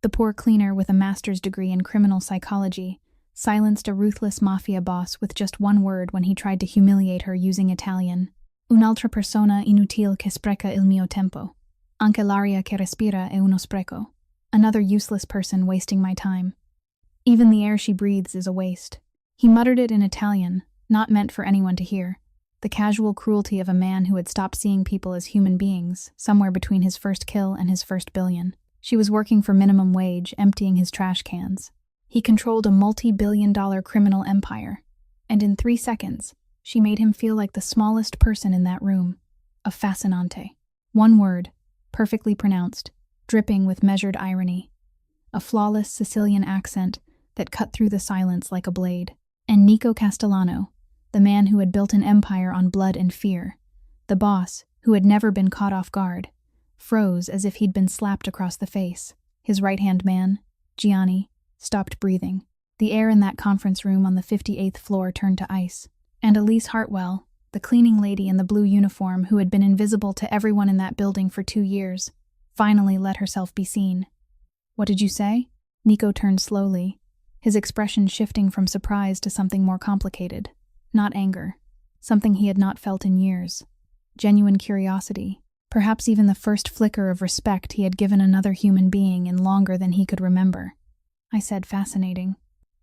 The poor cleaner with a master's degree in criminal psychology silenced a ruthless mafia boss with just one word when he tried to humiliate her using Italian. Un'altra persona inutile che spreca il mio tempo. Anche l'aria che respira è uno spreco. Another useless person wasting my time. Even the air she breathes is a waste. He muttered it in Italian, not meant for anyone to hear. The casual cruelty of a man who had stopped seeing people as human beings, somewhere between his first kill and his first billion. She was working for minimum wage, emptying his trash cans. He controlled a multi-billion-dollar criminal empire, and in 3 seconds, she made him feel like the smallest person in that room. A fascinante. One word, perfectly pronounced, dripping with measured irony. A flawless Sicilian accent that cut through the silence like a blade. And Nico Castellano, the man who had built an empire on blood and fear, the boss who had never been caught off guard, froze as if he'd been slapped across the face. His right-hand man, Gianni, stopped breathing. The air in that conference room on the 58th floor turned to ice. And Elise Hartwell, the cleaning lady in the blue uniform who had been invisible to everyone in that building for 2 years, finally let herself be seen. "What did you say?" Nico turned slowly, his expression shifting from surprise to something more complicated. Not anger, something he had not felt in years. Genuine curiosity, perhaps even the first flicker of respect he had given another human being in longer than he could remember. I said, fascinating.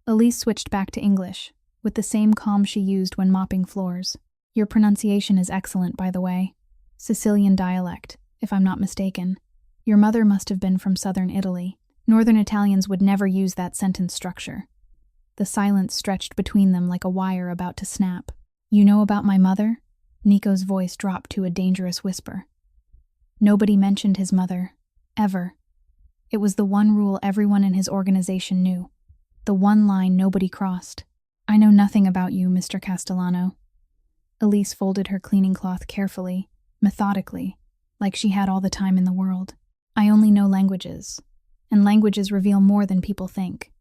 Elise switched back to English, with the same calm she used when mopping floors. "Your pronunciation is excellent, by the way. Sicilian dialect, if I'm not mistaken. Your mother must have been from southern Italy. Northern Italians would never use that sentence structure." The silence stretched between them like a wire about to snap. "You know about my mother?" Nico's voice dropped to a dangerous whisper. Nobody mentioned his mother, ever. It was the one rule everyone in his organization knew. The one line nobody crossed. "I know nothing about you, Mr. Castellano." Elise folded her cleaning cloth carefully, methodically, like she had all the time in the world. "I only know languages, and languages reveal more than people think.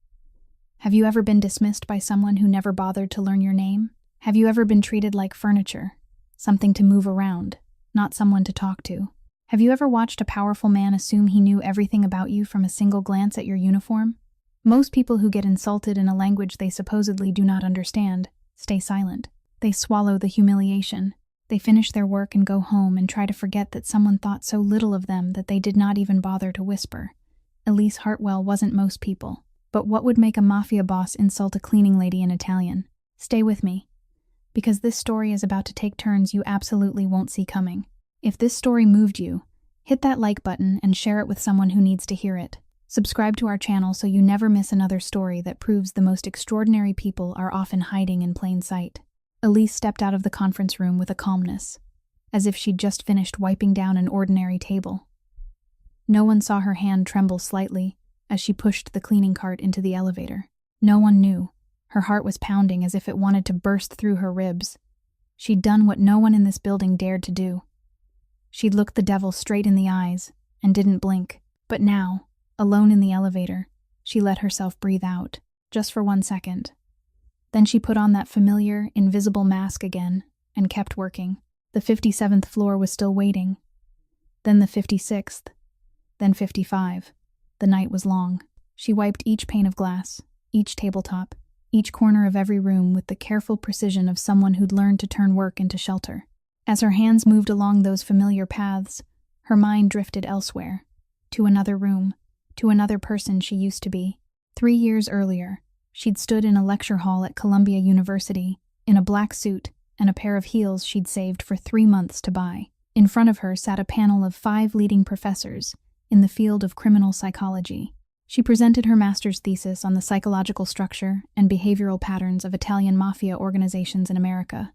Have you ever been dismissed by someone who never bothered to learn your name? Have you ever been treated like furniture, something to move around, not someone to talk to? Have you ever watched a powerful man assume he knew everything about you from a single glance at your uniform? Most people who get insulted in a language they supposedly do not understand stay silent. They swallow the humiliation. They finish their work and go home and try to forget that someone thought so little of them that they did not even bother to whisper. Elise Hartwell wasn't most people. But what would make a mafia boss insult a cleaning lady in Italian? Stay with me, because this story is about to take turns you absolutely won't see coming. If this story moved you, hit that like button and share it with someone who needs to hear it. Subscribe to our channel so you never miss another story that proves the most extraordinary people are often hiding in plain sight. Elise stepped out of the conference room with a calmness, as if she'd just finished wiping down an ordinary table. No one saw her hand tremble slightly as she pushed the cleaning cart into the elevator. No one knew. Her heart was pounding as if it wanted to burst through her ribs. She'd done what no one in this building dared to do. She'd looked the devil straight in the eyes and didn't blink. But now, alone in the elevator, she let herself breathe out, just for 1 second. Then she put on that familiar, invisible mask again and kept working. The 57th floor was still waiting. Then the 56th. Then 55. The night was long. She wiped each pane of glass, each tabletop, each corner of every room with the careful precision of someone who'd learned to turn work into shelter. As her hands moved along those familiar paths, her mind drifted elsewhere, to another room, to another person she used to be. 3 years earlier, she'd stood in a lecture hall at Columbia University, in a black suit and a pair of heels she'd saved for 3 months to buy. In front of her sat a panel of 5 leading professors in the field of criminal psychology. She presented her master's thesis on the psychological structure and behavioral patterns of Italian mafia organizations in America.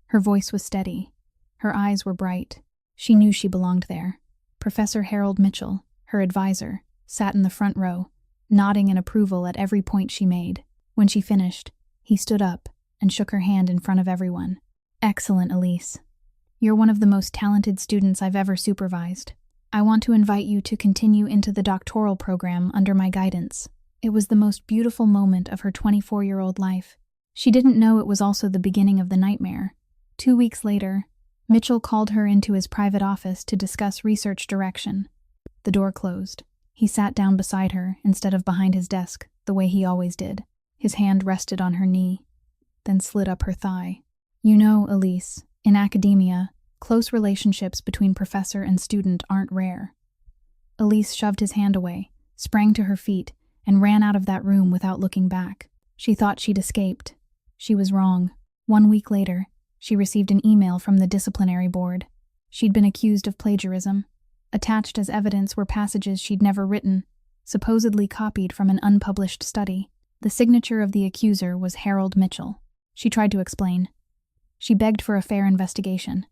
Her voice was steady. Her eyes were bright. She knew she belonged there. Professor Harold Mitchell, her advisor, sat in the front row, nodding in approval at every point she made. When she finished, he stood up and shook her hand in front of everyone. "Excellent, Elise. You're one of the most talented students I've ever supervised. I want to invite you to continue into the doctoral program under my guidance." It was the most beautiful moment of her 24-year-old life. She didn't know it was also the beginning of the nightmare. 2 weeks later, Mitchell called her into his private office to discuss research direction. The door closed. He sat down beside her instead of behind his desk, the way he always did. His hand rested on her knee, then slid up her thigh. You know, Elise, in academia, close relationships between professor and student aren't rare. Elise shoved his hand away, sprang to her feet, and ran out of that room without looking back. She thought she'd escaped. She was wrong. 1 week later, she received an email from the disciplinary board. She'd been accused of plagiarism. Attached as evidence were passages she'd never written, supposedly copied from an unpublished study. The signature of the accuser was Harold Mitchell. She tried to explain. She begged for a fair investigation.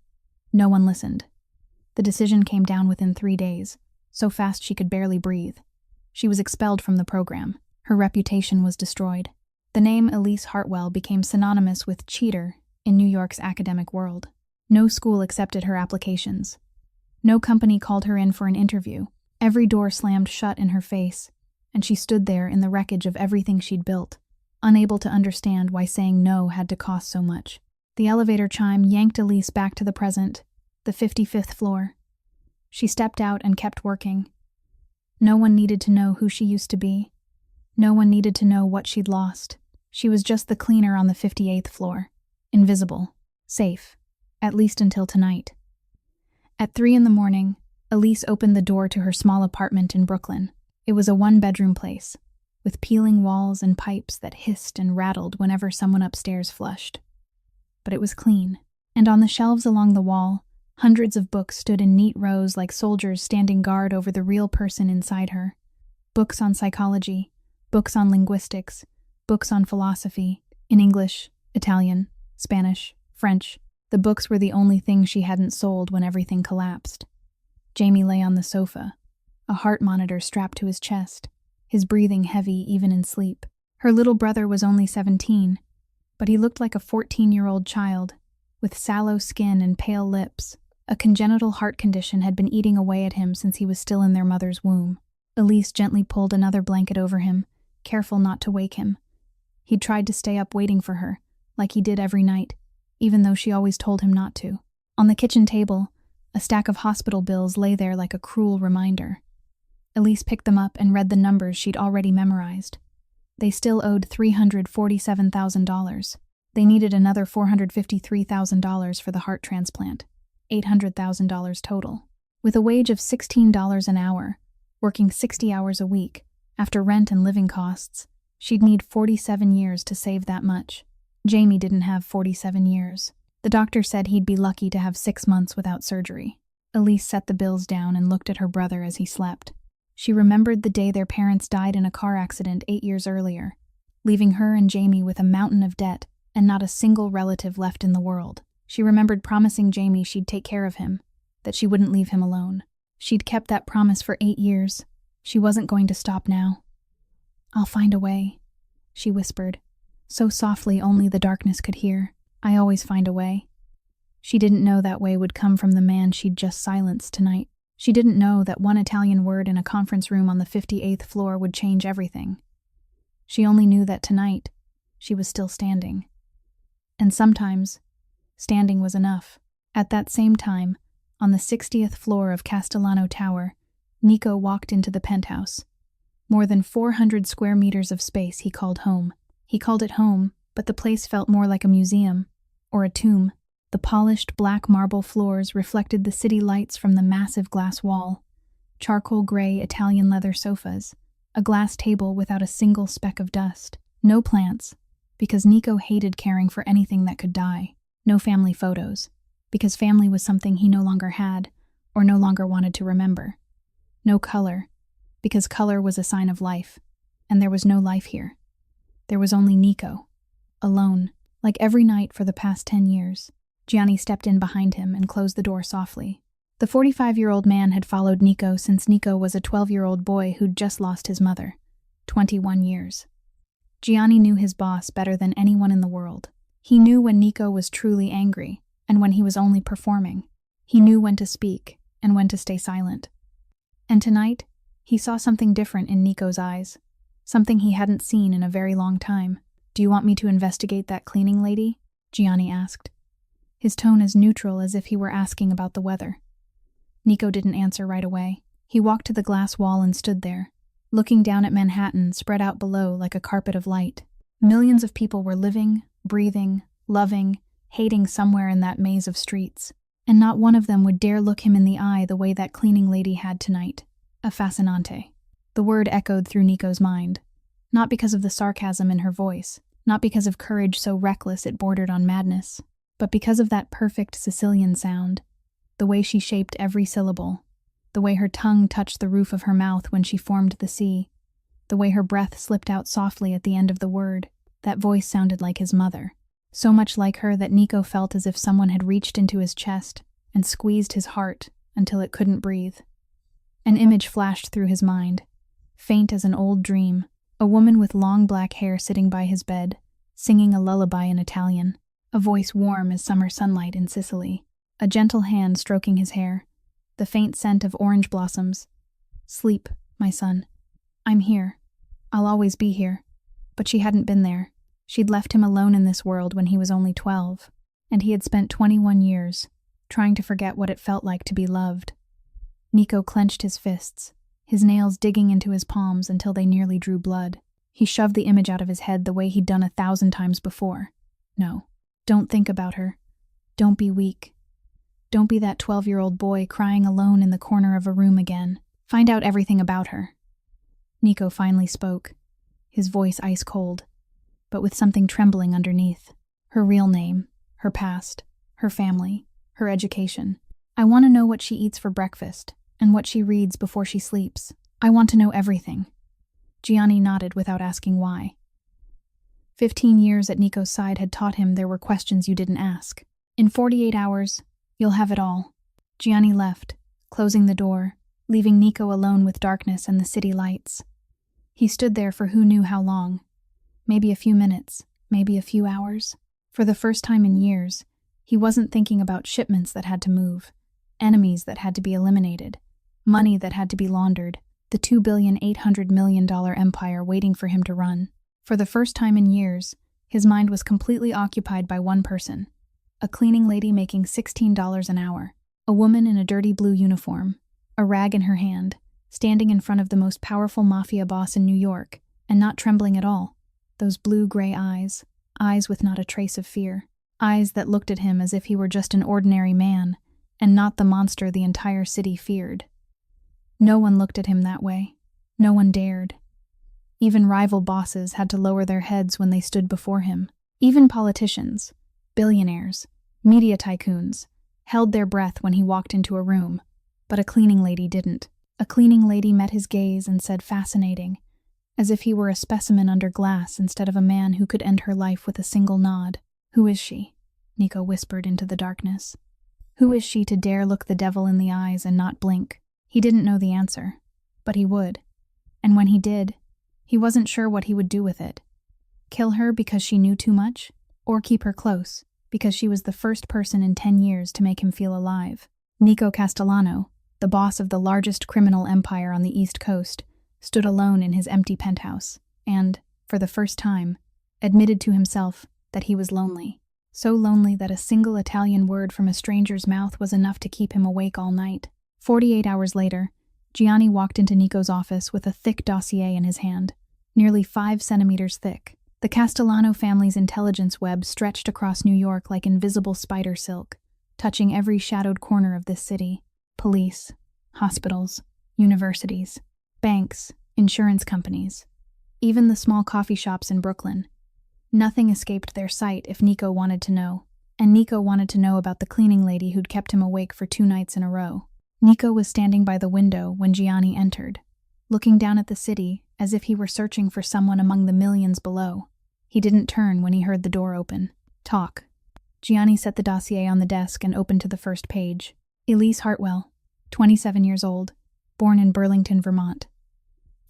No one listened. The decision came down within 3 days, so fast she could barely breathe. She was expelled from the program. Her reputation was destroyed. The name Elise Hartwell became synonymous with cheater in New York's academic world. No school accepted her applications. No company called her in for an interview. Every door slammed shut in her face, and she stood there in the wreckage of everything she'd built, unable to understand why saying no had to cost so much. The elevator chime yanked Elise back to the present, the 55th floor. She stepped out and kept working. No one needed to know who she used to be. No one needed to know what she'd lost. She was just the cleaner on the 58th floor. Invisible. Safe. At least until tonight. At 3 a.m, Elise opened the door to her small apartment in Brooklyn. It was a 1-bedroom place, with peeling walls and pipes that hissed and rattled whenever someone upstairs flushed. But it was clean, and on the shelves along the wall, hundreds of books stood in neat rows like soldiers standing guard over the real person inside her. Books on psychology, books on linguistics, books on philosophy, in English, Italian, Spanish, French. The books were the only thing she hadn't sold when everything collapsed. Jamie lay on the sofa, a heart monitor strapped to his chest, his breathing heavy even in sleep. Her little brother was only 17, but he looked like a 14-year-old child, with sallow skin and pale lips. A congenital heart condition had been eating away at him since he was still in their mother's womb. Elise gently pulled another blanket over him, careful not to wake him. He'd tried to stay up waiting for her, like he did every night, even though she always told him not to. On the kitchen table, a stack of hospital bills lay there like a cruel reminder. Elise picked them up and read the numbers she'd already memorized. They still owed $347,000. They needed another $453,000 for the heart transplant, $800,000 total. With a wage of $16 an hour, working 60 hours a week, after rent and living costs, she'd need 47 years to save that much. Jamie didn't have 47 years. The doctor said he'd be lucky to have 6 months without surgery. Elise set the bills down and looked at her brother as he slept. She remembered the day their parents died in a car accident 8 years earlier, leaving her and Jamie with a mountain of debt and not a single relative left in the world. She remembered promising Jamie she'd take care of him, that she wouldn't leave him alone. She'd kept that promise for 8 years. She wasn't going to stop now. "I'll find a way," she whispered, so softly only the darkness could hear. "I always find a way." She didn't know that way would come from the man she'd just silenced tonight. She didn't know that one Italian word in a conference room on the 58th floor would change everything. She only knew that tonight, she was still standing. And sometimes, standing was enough. At that same time, on the 60th floor of Castellano Tower, Nico walked into the penthouse. More than 400 square meters of space he called home. He called it home, but the place felt more like a museum, or a tomb. The polished black marble floors reflected the city lights from the massive glass wall, charcoal gray Italian leather sofas, a glass table without a single speck of dust. No plants, because Nico hated caring for anything that could die. No family photos, because family was something he no longer had, or no longer wanted to remember. No color, because color was a sign of life, and there was no life here. There was only Nico, alone, like every night for the past 10 years. Gianni stepped in behind him and closed the door softly. The 45-year-old man had followed Nico since Nico was a 12-year-old boy who'd just lost his mother. 21 years. Gianni knew his boss better than anyone in the world. He knew when Nico was truly angry and when he was only performing. He knew when to speak and when to stay silent. And tonight, he saw something different in Nico's eyes, something he hadn't seen in a very long time. "Do you want me to investigate that cleaning lady?" Gianni asked, his tone as neutral as if he were asking about the weather. Nico didn't answer right away. He walked to the glass wall and stood there, looking down at Manhattan spread out below like a carpet of light. Millions of people were living, breathing, loving, hating somewhere in that maze of streets, and not one of them would dare look him in the eye the way that cleaning lady had tonight. A fascinante. The word echoed through Nico's mind, not because of the sarcasm in her voice, not because of courage so reckless it bordered on madness, but because of that perfect Sicilian sound, the way she shaped every syllable, the way her tongue touched the roof of her mouth when she formed the C, the way her breath slipped out softly at the end of the word. That voice sounded like his mother, so much like her that Nico felt as if someone had reached into his chest and squeezed his heart until it couldn't breathe. An image flashed through his mind, faint as an old dream, a woman with long black hair sitting by his bed, singing a lullaby in Italian, a voice warm as summer sunlight in Sicily, a gentle hand stroking his hair, the faint scent of orange blossoms. Sleep, my son. I'm here. I'll always be here. But she hadn't been there. She'd left him alone in this world when he was only 12, and he had spent 21 years trying to forget what it felt like to be loved. Nico clenched his fists, his nails digging into his palms until they nearly drew blood. He shoved the image out of his head the way he'd done 1,000 times before. No, don't think about her. Don't be weak. Don't be that 12-year-old boy crying alone in the corner of a room again. Find out everything about her. Nico finally spoke, his voice ice cold, but with something trembling underneath. Her real name, her past, her family, her education. I want to know what she eats for breakfast and what she reads before she sleeps. I want to know everything. Gianni nodded without asking why. 15 years at Nico's side had taught him there were questions you didn't ask. In 48 hours, you'll have it all. Gianni left, closing the door, leaving Nico alone with darkness and the city lights. He stood there for who knew how long. Maybe a few minutes, maybe a few hours. For the first time in years, he wasn't thinking about shipments that had to move, enemies that had to be eliminated, money that had to be laundered, the $2,800,000,000 empire waiting for him to run. For the first time in years, his mind was completely occupied by one person, a cleaning lady making $16 an hour, a woman in a dirty blue uniform, a rag in her hand, standing in front of the most powerful mafia boss in New York, and not trembling at all. Those blue-gray eyes, eyes with not a trace of fear, eyes that looked at him as if he were just an ordinary man, and not the monster the entire city feared. No one looked at him that way. No one dared. Even rival bosses had to lower their heads when they stood before him. Even politicians, billionaires, media tycoons, held their breath when he walked into a room, but a cleaning lady didn't. A cleaning lady met his gaze and said fascinating, as if he were a specimen under glass instead of a man who could end her life with a single nod. Who is she? Nico whispered into the darkness. Who is she to dare look the devil in the eyes and not blink? He didn't know the answer, but he would. And when he did, he wasn't sure what he would do with it. Kill her because she knew too much? Or keep her close, because she was the first person in 10 years to make him feel alive? Nico Castellano, the boss of the largest criminal empire on the East Coast, stood alone in his empty penthouse, and, for the first time, admitted to himself that he was lonely. So lonely that a single Italian word from a stranger's mouth was enough to keep him awake all night. 48 hours later, Gianni walked into Nico's office with a thick dossier in his hand, nearly 5 centimeters thick. The Castellano family's intelligence web stretched across New York like invisible spider silk, touching every shadowed corner of this city. Police, hospitals, universities, banks, insurance companies, even the small coffee shops in Brooklyn. Nothing escaped their sight if Nico wanted to know, and Nico wanted to know about the cleaning lady who'd kept him awake for 2 nights in a row. Nico was standing by the window when Gianni entered, looking down at the city as if he were searching for someone among the millions below. He didn't turn when he heard the door open. Talk. Gianni set the dossier on the desk and opened to the first page. Elise Hartwell, 27 years old, born in Burlington, Vermont.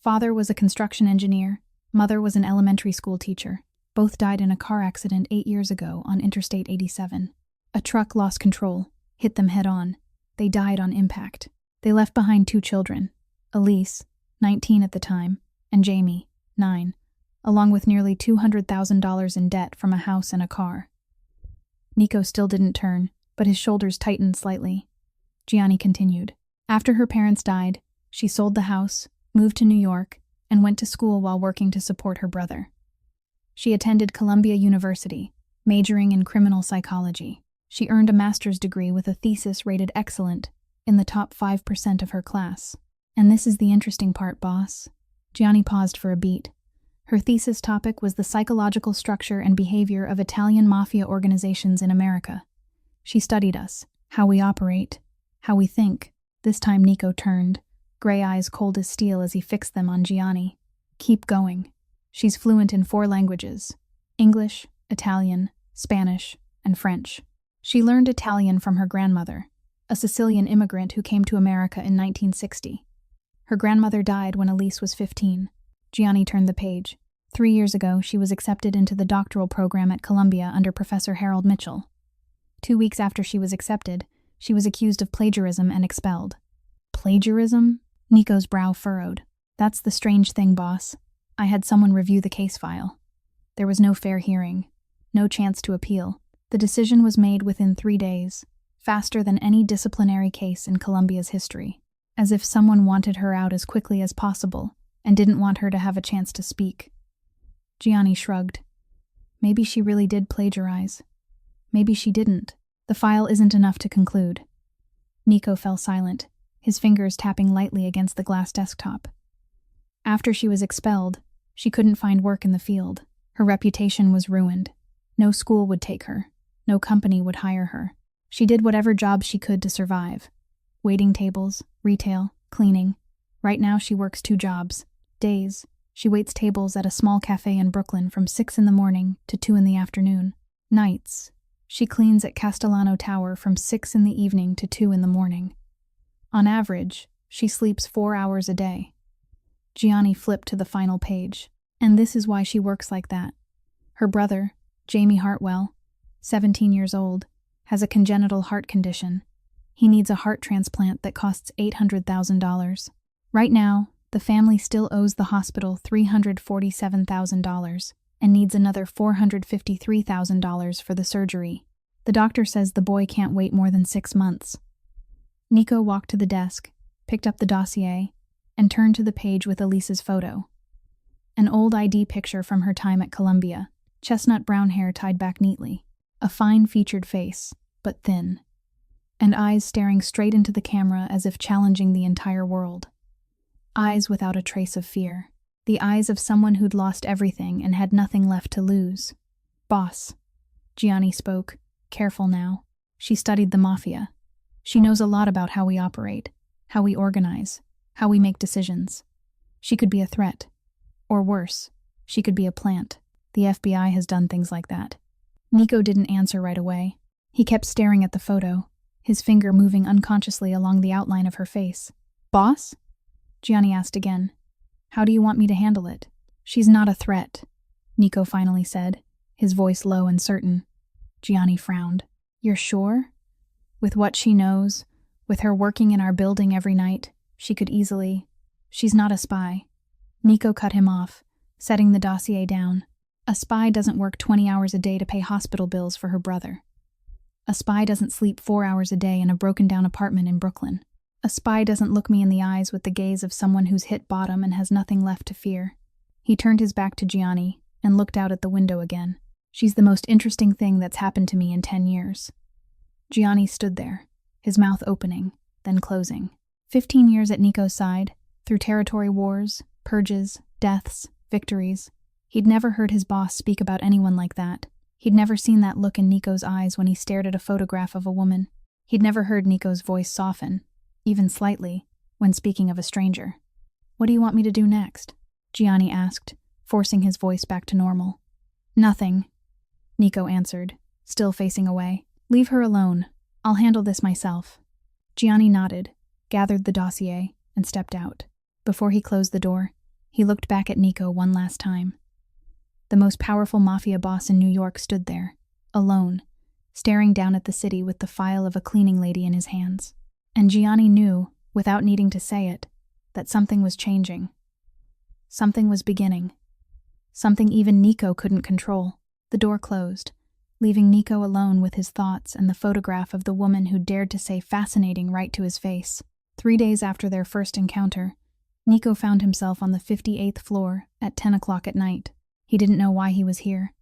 Father was a construction engineer, mother was an elementary school teacher. Both died in a car accident 8 years ago on Interstate 87. A truck lost control, hit them head-on. They died on impact. They left behind 2 children, Elise, 19 at the time, and Jamie, 9, along with nearly $200,000 in debt from a house and a car. Nico still didn't turn, but his shoulders tightened slightly. Gianni continued. After her parents died, She sold the house, moved to New York, and went to school while working to support her brother. She attended Columbia University, majoring in criminal psychology. She earned a master's degree with a thesis rated excellent, in the top 5% of her class. And this is the interesting part, boss. Gianni paused for a beat. Her thesis topic was the psychological structure and behavior of Italian mafia organizations in America. She studied us, how we operate, how we think. This time Nico turned, gray eyes cold as steel as he fixed them on Gianni. Keep going. She's fluent in 4 languages: English, Italian, Spanish, and French. She learned Italian from her grandmother, a Sicilian immigrant who came to America in 1960. Her grandmother died when Elise was 15. Gianni turned the page. 3 years ago, she was accepted into the doctoral program at Columbia under Professor Harold Mitchell. 2 weeks after she was accepted, she was accused of plagiarism and expelled. Plagiarism? Nico's brow furrowed. That's the strange thing, boss. I had someone review the case file. There was no fair hearing, no chance to appeal. The decision was made within 3 days, faster than any disciplinary case in Columbia's history, as if someone wanted her out as quickly as possible and didn't want her to have a chance to speak. Gianni shrugged. Maybe she really did plagiarize. Maybe she didn't. The file isn't enough to conclude. Nico fell silent, his fingers tapping lightly against the glass desktop. After she was expelled, she couldn't find work in the field. Her reputation was ruined. No school would take her. No company would hire her. She did whatever jobs she could to survive. Waiting tables, retail, cleaning. Right now she works 2 jobs. Days, she waits tables at a small cafe in Brooklyn from 6 in the morning to 2 in the afternoon. Nights, she cleans at Castellano Tower from 6 in the evening to 2 in the morning. On average, she sleeps 4 hours a day. Gianni flipped to the final page. And this is why she works like that. Her brother, Jamie Hartwell, 17 years old, has a congenital heart condition. He needs a heart transplant that costs $800,000. Right now, the family still owes the hospital $347,000 and needs another $453,000 for the surgery. The doctor says the boy can't wait more than 6 months. Nico walked to the desk, picked up the dossier, and turned to the page with Elise's photo. An old ID picture from her time at Columbia, chestnut brown hair tied back neatly, a fine-featured face, but thin, and eyes staring straight into the camera as if challenging the entire world. Eyes without a trace of fear. The eyes of someone who'd lost everything and had nothing left to lose. Boss. Gianni spoke, careful now. She studied the Mafia. She knows a lot about how we operate, how we organize, how we make decisions. She could be a threat. Or worse, she could be a plant. The FBI has done things like that. Nico didn't answer right away. He kept staring at the photo, his finger moving unconsciously along the outline of her face. Boss? Gianni asked again. How do you want me to handle it? She's not a threat, Nico finally said, his voice low and certain. Gianni frowned. You're sure? With what she knows, with her working in our building every night, she could easily... She's not a spy. Nico cut him off, setting the dossier down. A spy doesn't work 20 hours a day to pay hospital bills for her brother. A spy doesn't sleep 4 hours a day in a broken-down apartment in Brooklyn. A spy doesn't look me in the eyes with the gaze of someone who's hit bottom and has nothing left to fear. He turned his back to Gianni and looked out at the window again. She's the most interesting thing that's happened to me in 10 years. Gianni stood there, his mouth opening, then closing. 15 years at Nico's side, through territory wars, purges, deaths, victories. He'd never heard his boss speak about anyone like that. He'd never seen that look in Nico's eyes when he stared at a photograph of a woman. He'd never heard Nico's voice soften, even slightly, when speaking of a stranger. What do you want me to do next? Gianni asked, forcing his voice back to normal. Nothing, Nico answered, still facing away. Leave her alone. I'll handle this myself. Gianni nodded, gathered the dossier, and stepped out. Before he closed the door, he looked back at Nico one last time. The most powerful mafia boss in New York stood there, alone, staring down at the city with the file of a cleaning lady in his hands. And Gianni knew, without needing to say it, that something was changing. Something was beginning. Something even Nico couldn't control. The door closed, leaving Nico alone with his thoughts and the photograph of the woman who dared to say fascinating right to his face. 3 days after their first encounter, Nico found himself on the 58th floor at 10 o'clock at night. He didn't know why he was here.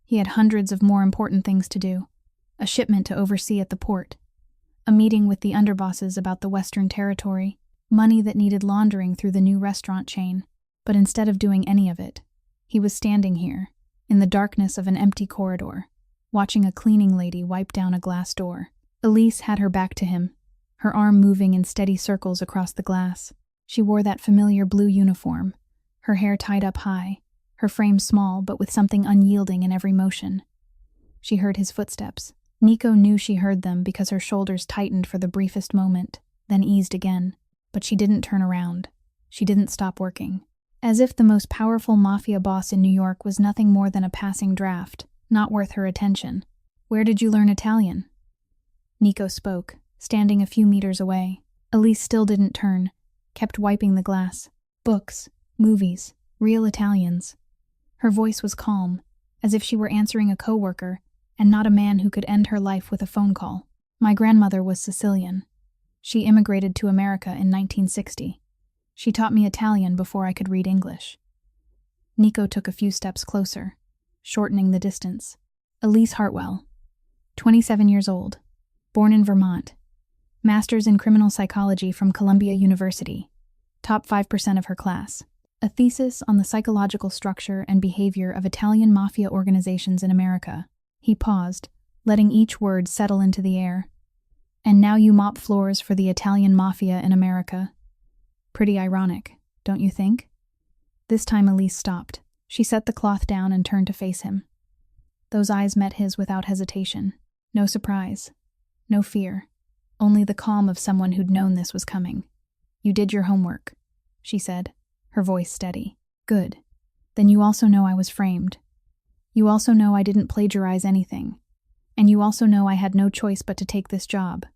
He had hundreds of more important things to do. A shipment to oversee at the port, a meeting with the underbosses about the Western Territory, money that needed laundering through the new restaurant chain. But instead of doing any of it, he was standing here, in the darkness of an empty corridor, watching a cleaning lady wipe down a glass door. Elise had her back to him, her arm moving in steady circles across the glass. She wore that familiar blue uniform, her hair tied up high, her frame small but with something unyielding in every motion. She heard his footsteps. Nico knew she heard them because her shoulders tightened for the briefest moment, then eased again. But she didn't turn around. She didn't stop working. As if the most powerful mafia boss in New York was nothing more than a passing draft, not worth her attention. "Where did you learn Italian?" Nico spoke, standing a few meters away. Elise still didn't turn, kept wiping the glass. "Books, movies, real Italians." Her voice was calm, as if she were answering a coworker, and not a man who could end her life with a phone call. "My grandmother was Sicilian. She immigrated to America in 1960. She taught me Italian before I could read English." Nico took a few steps closer, shortening the distance. Elise Hartwell, 27 years old, born in Vermont, master's in criminal psychology from Columbia University, top 5% of her class, a thesis on the psychological structure and behavior of Italian mafia organizations in America. He paused, letting each word settle into the air. "And now you mop floors for the Italian mafia in America. Pretty ironic, don't you think?" This time Elise stopped. She set the cloth down and turned to face him. Those eyes met his without hesitation. No surprise. No fear. Only the calm of someone who'd known this was coming. "You did your homework," she said, her voice steady. "Good. Then you also know I was framed. You also know I didn't plagiarize anything. And you also know I had no choice but to take this job."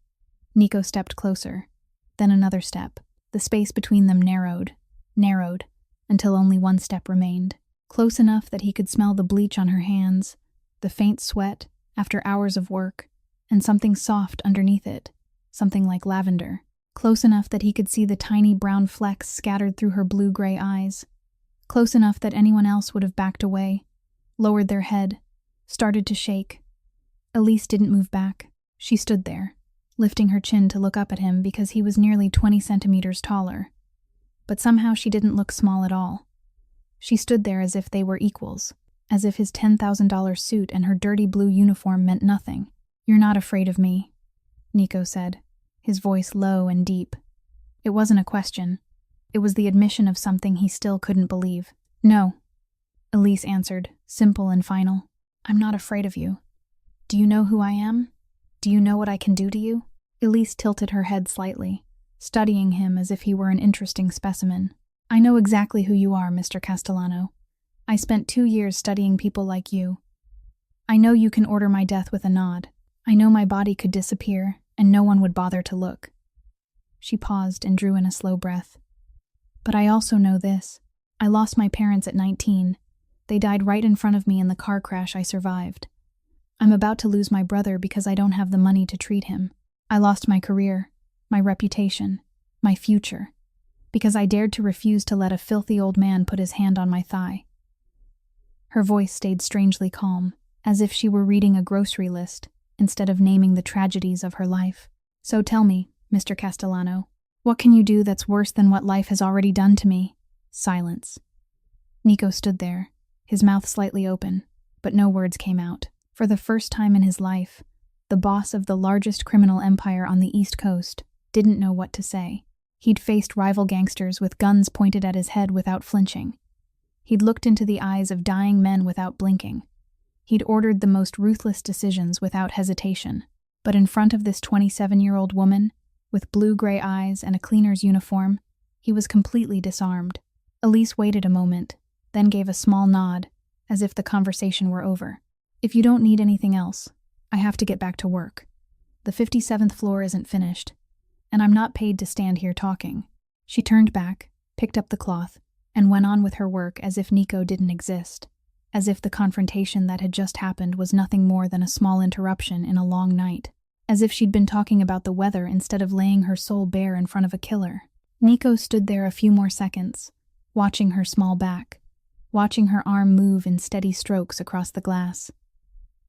Nico stepped closer. Then another step. The space between them narrowed, until only one step remained. Close enough that he could smell the bleach on her hands, the faint sweat after hours of work, and something soft underneath it, something like lavender. Close enough that he could see the tiny brown flecks scattered through her blue-gray eyes. Close enough that anyone else would have backed away, lowered their head, started to shake. Elise didn't move back. She stood there, lifting her chin to look up at him because he was nearly 20 centimeters taller. But somehow she didn't look small at all. She stood there as if they were equals, as if his $10,000 suit and her dirty blue uniform meant nothing. "You're not afraid of me," Nico said, his voice low and deep. It wasn't a question. It was the admission of something he still couldn't believe. "No," Elise answered, simple and final. "I'm not afraid of you. Do you know who I am? Do you know what I can do to you?" Elise tilted her head slightly, studying him as if he were an interesting specimen. "I know exactly who you are, Mr. Castellano. I spent 2 years studying people like you. I know you can order my death with a nod. I know my body could disappear, and no one would bother to look." She paused and drew in a slow breath. "But I also know this. I lost my parents at 19. They died right in front of me in the car crash I survived. I'm about to lose my brother because I don't have the money to treat him. I lost my career, my reputation, my future, because I dared to refuse to let a filthy old man put his hand on my thigh." Her voice stayed strangely calm, as if she were reading a grocery list instead of naming the tragedies of her life. "So tell me, Mr. Castellano, what can you do that's worse than what life has already done to me?" Silence. Nico stood there, his mouth slightly open, but no words came out. For the first time in his life, the boss of the largest criminal empire on the East Coast didn't know what to say. He'd faced rival gangsters with guns pointed at his head without flinching. He'd looked into the eyes of dying men without blinking. He'd ordered the most ruthless decisions without hesitation. But in front of this 27-year-old woman, with blue-gray eyes and a cleaner's uniform, he was completely disarmed. Elise waited a moment, then gave a small nod, as if the conversation were over. "If you don't need anything else, I have to get back to work. The 57th floor isn't finished, and I'm not paid to stand here talking." She turned back, picked up the cloth, and went on with her work as if Nico didn't exist, as if the confrontation that had just happened was nothing more than a small interruption in a long night. as if she'd been talking about the weather instead of laying her soul bare in front of a killer. Nico stood there a few more seconds, watching her small back, watching her arm move in steady strokes across the glass.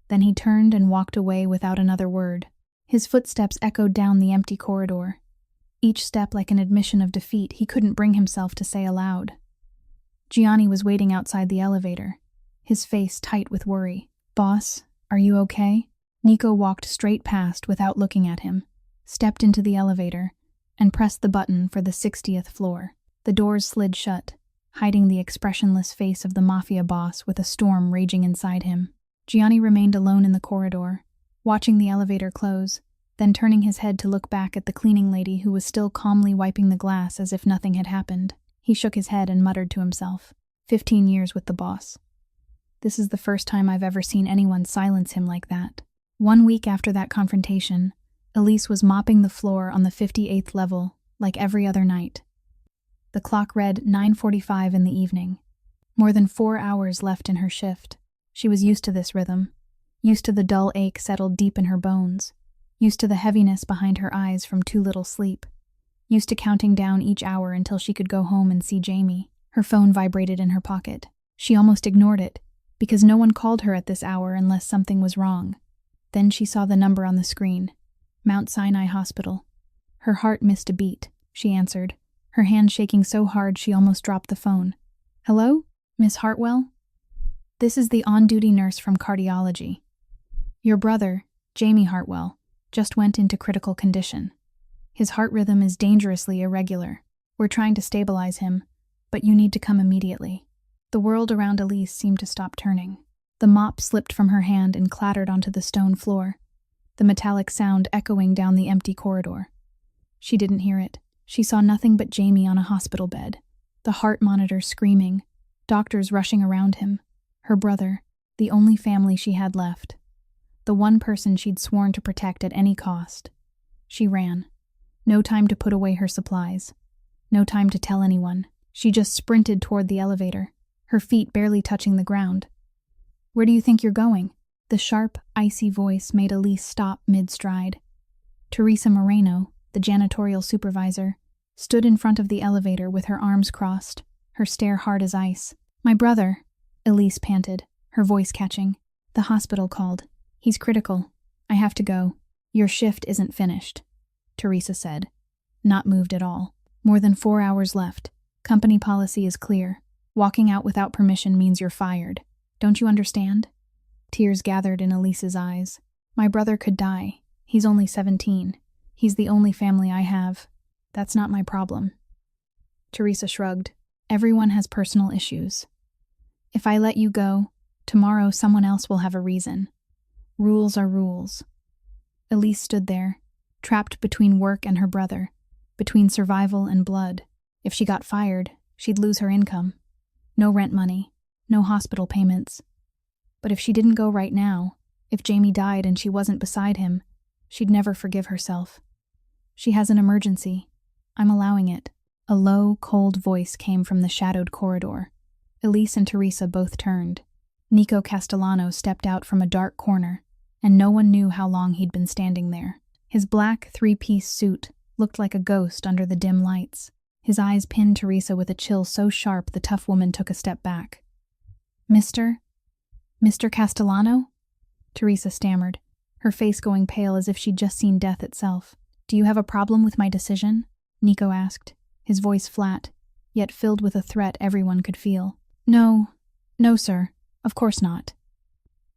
Then he turned and walked away without another word. His footsteps echoed down the empty corridor, each step like an admission of defeat he couldn't bring himself to say aloud. Gianni was waiting outside the elevator, his face tight with worry. "Boss, are you okay?" Nico walked straight past without looking at him, stepped into the elevator, and pressed the button for the 60th floor. The doors slid shut, hiding the expressionless face of the Mafia boss with a storm raging inside him. Gianni remained alone in the corridor, watching the elevator close, then turning his head to look back at the cleaning lady who was still calmly wiping the glass as if nothing had happened. He shook his head and muttered to himself, 15 years with the boss. This is the first time I've ever seen anyone silence him like that. 1 week after that confrontation, Elise was mopping the floor on the 58th level, like every other night. The clock read 9:45 in the evening. More than 4 hours left in her shift. She was used to this rhythm, used to the dull ache settled deep in her bones, used to the heaviness behind her eyes from too little sleep, used to counting down each hour until she could go home and see Jamie. Her phone vibrated in her pocket. She almost ignored it, because no one called her at this hour unless something was wrong. Then she saw the number on the screen, Mount Sinai Hospital. Her heart missed a beat. She answered, her hand shaking so hard she almost dropped the phone. "Hello, Miss Hartwell? This is the on-duty nurse from cardiology. Your brother, Jamie Hartwell, just went into critical condition. His heart rhythm is dangerously irregular. We're trying to stabilize him, but you need to come immediately." The world around Elise seemed to stop turning. The mop slipped from her hand and clattered onto the stone floor, the metallic sound echoing down the empty corridor. She didn't hear it. She saw nothing but Jamie on a hospital bed, the heart monitor screaming, doctors rushing around him, her brother, the only family she had left, the one person she'd sworn to protect at any cost. She ran. No time to put away her supplies. No time to tell anyone. She just sprinted toward the elevator, her feet barely touching the ground. "Where do you think you're going?" The sharp, icy voice made Elise stop mid-stride. Teresa Moreno, the janitorial supervisor, stood in front of the elevator with her arms crossed, her stare hard as ice. "My brother," Elise panted, her voice catching. "The hospital called. He's critical. I have to go." "Your shift isn't finished," Teresa said, not moved at all. "More than 4 hours left. Company policy is clear. Walking out without permission means you're fired. Don't you understand?" Tears gathered in Elise's eyes. "My brother could die. He's only 17. He's the only family I have. That's not my problem." Teresa shrugged. "Everyone has personal issues. If I let you go, tomorrow someone else will have a reason. Rules are rules." Elise stood there, trapped between work and her brother, between survival and blood. If she got fired, she'd lose her income. No rent money, no hospital payments. But if she didn't go right now, if Jamie died and she wasn't beside him, she'd never forgive herself. "She has an emergency. I'm allowing it." A low, cold voice came from the shadowed corridor. Elise and Teresa both turned. Nico Castellano stepped out from a dark corner, and no one knew how long he'd been standing there. His black three-piece suit looked like a ghost under the dim lights. His eyes pinned Teresa with a chill so sharp the tough woman took a step back. Mr. Castellano?" Teresa stammered, her face going pale as if she'd just seen death itself. "Do you have a problem with my decision?" Nico asked, his voice flat, yet filled with a threat everyone could feel. No, sir. Of course not."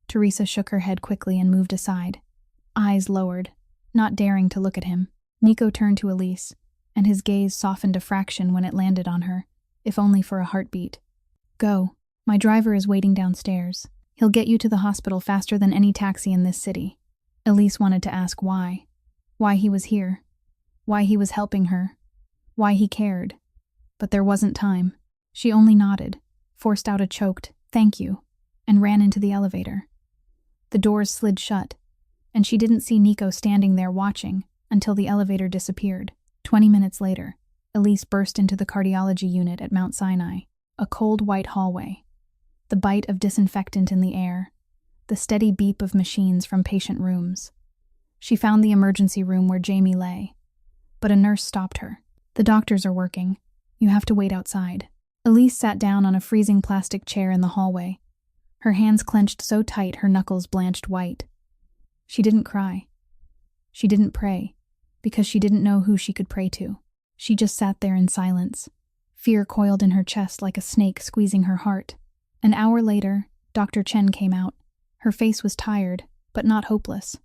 Teresa shook her head quickly and moved aside, eyes lowered, not daring to look at him. Nico turned to Elise, and his gaze softened a fraction when it landed on her, if only for a heartbeat. "Go. My driver is waiting downstairs. He'll get you to the hospital faster than any taxi in this city." Elise wanted to ask why. Why he was here. Why he was helping her. Why he cared. But there wasn't time. She only nodded, forced out a choked, "Thank you," and ran into the elevator. The doors slid shut, and she didn't see Nico standing there watching until the elevator disappeared. 20 minutes later, Elise burst into the cardiology unit at Mount Sinai, a cold white hallway. The bite of disinfectant in the air, the steady beep of machines from patient rooms. She found the emergency room where Jamie lay, but a nurse stopped her. "The doctors are working. You have to wait outside." Elise sat down on a freezing plastic chair in the hallway, her hands clenched so tight her knuckles blanched white. She didn't cry. She didn't pray, because she didn't know who she could pray to. She just sat there in silence, fear coiled in her chest like a snake squeezing her heart. An hour later, Dr. Chen came out. Her face was tired, but not hopeless.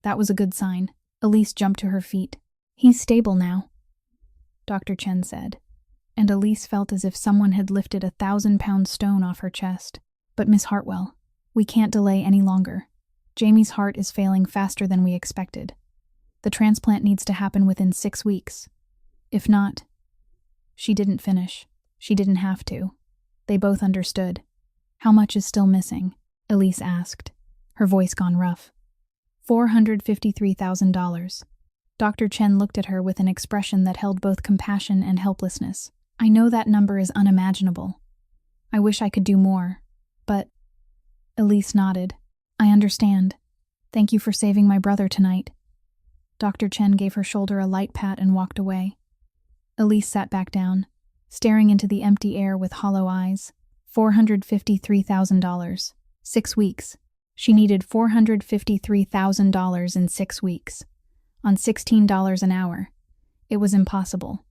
That was a good sign. Elise jumped to her feet. "He's stable now," Dr. Chen said, and Elise felt as if someone had lifted a 1,000-pound stone off her chest. "But Miss Hartwell, we can't delay any longer. Jamie's heart is failing faster than we expected. The transplant needs to happen within 6 weeks. If not..." She didn't finish. She didn't have to. They both understood. "How much is still missing?" Elise asked, her voice gone rough. $453,000. Dr. Chen looked at her with an expression that held both compassion and helplessness. "I know that number is unimaginable. I wish I could do more, but..." Elise nodded. "I understand. Thank you for saving my brother tonight." Dr. Chen gave her shoulder a light pat and walked away. Elise sat back down, staring into the empty air with hollow eyes. $453,000. 6 weeks. She needed $453,000 in 6 weeks. On $16 an hour. It was impossible.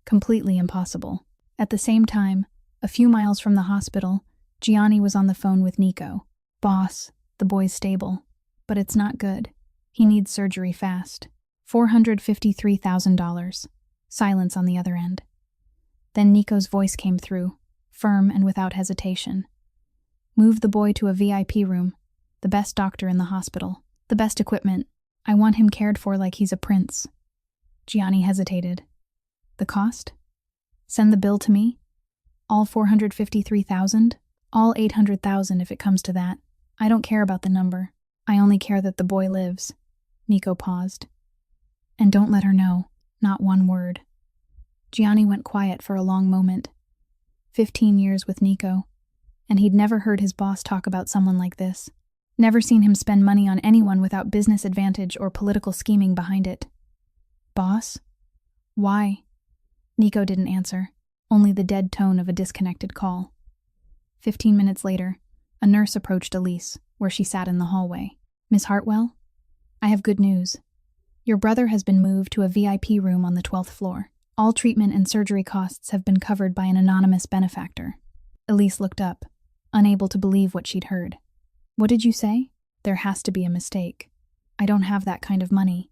Completely impossible. At the same time, a few miles from the hospital, Gianni was on the phone with Nico. "Boss, the boy's stable. But it's not good. He needs surgery fast." $453,000. Silence on the other end. Then Nico's voice came through, firm and without hesitation. "Move the boy to a VIP room. The best doctor in the hospital. The best equipment. I want him cared for like he's a prince." Gianni hesitated. "The cost? Send the bill to me? All $453,000? All $800,000 if it comes to that. I don't care about the number. I only care that the boy lives." Nico paused. "And don't let her know. Not one word." Gianni went quiet for a long moment. 15 years with Nico, and he'd never heard his boss talk about someone like this. Never seen him spend money on anyone without business advantage or political scheming behind it. "Boss? Why?" Nico didn't answer, only the dead tone of a disconnected call. 15 minutes later, a nurse approached Elise, where she sat in the hallway. "Miss Hartwell? I have good news. Your brother has been moved to a VIP room on the 12th floor. All treatment and surgery costs have been covered by an anonymous benefactor." Elise looked up, unable to believe what she'd heard. "What did you say?" "There has to be a mistake. I don't have that kind of money.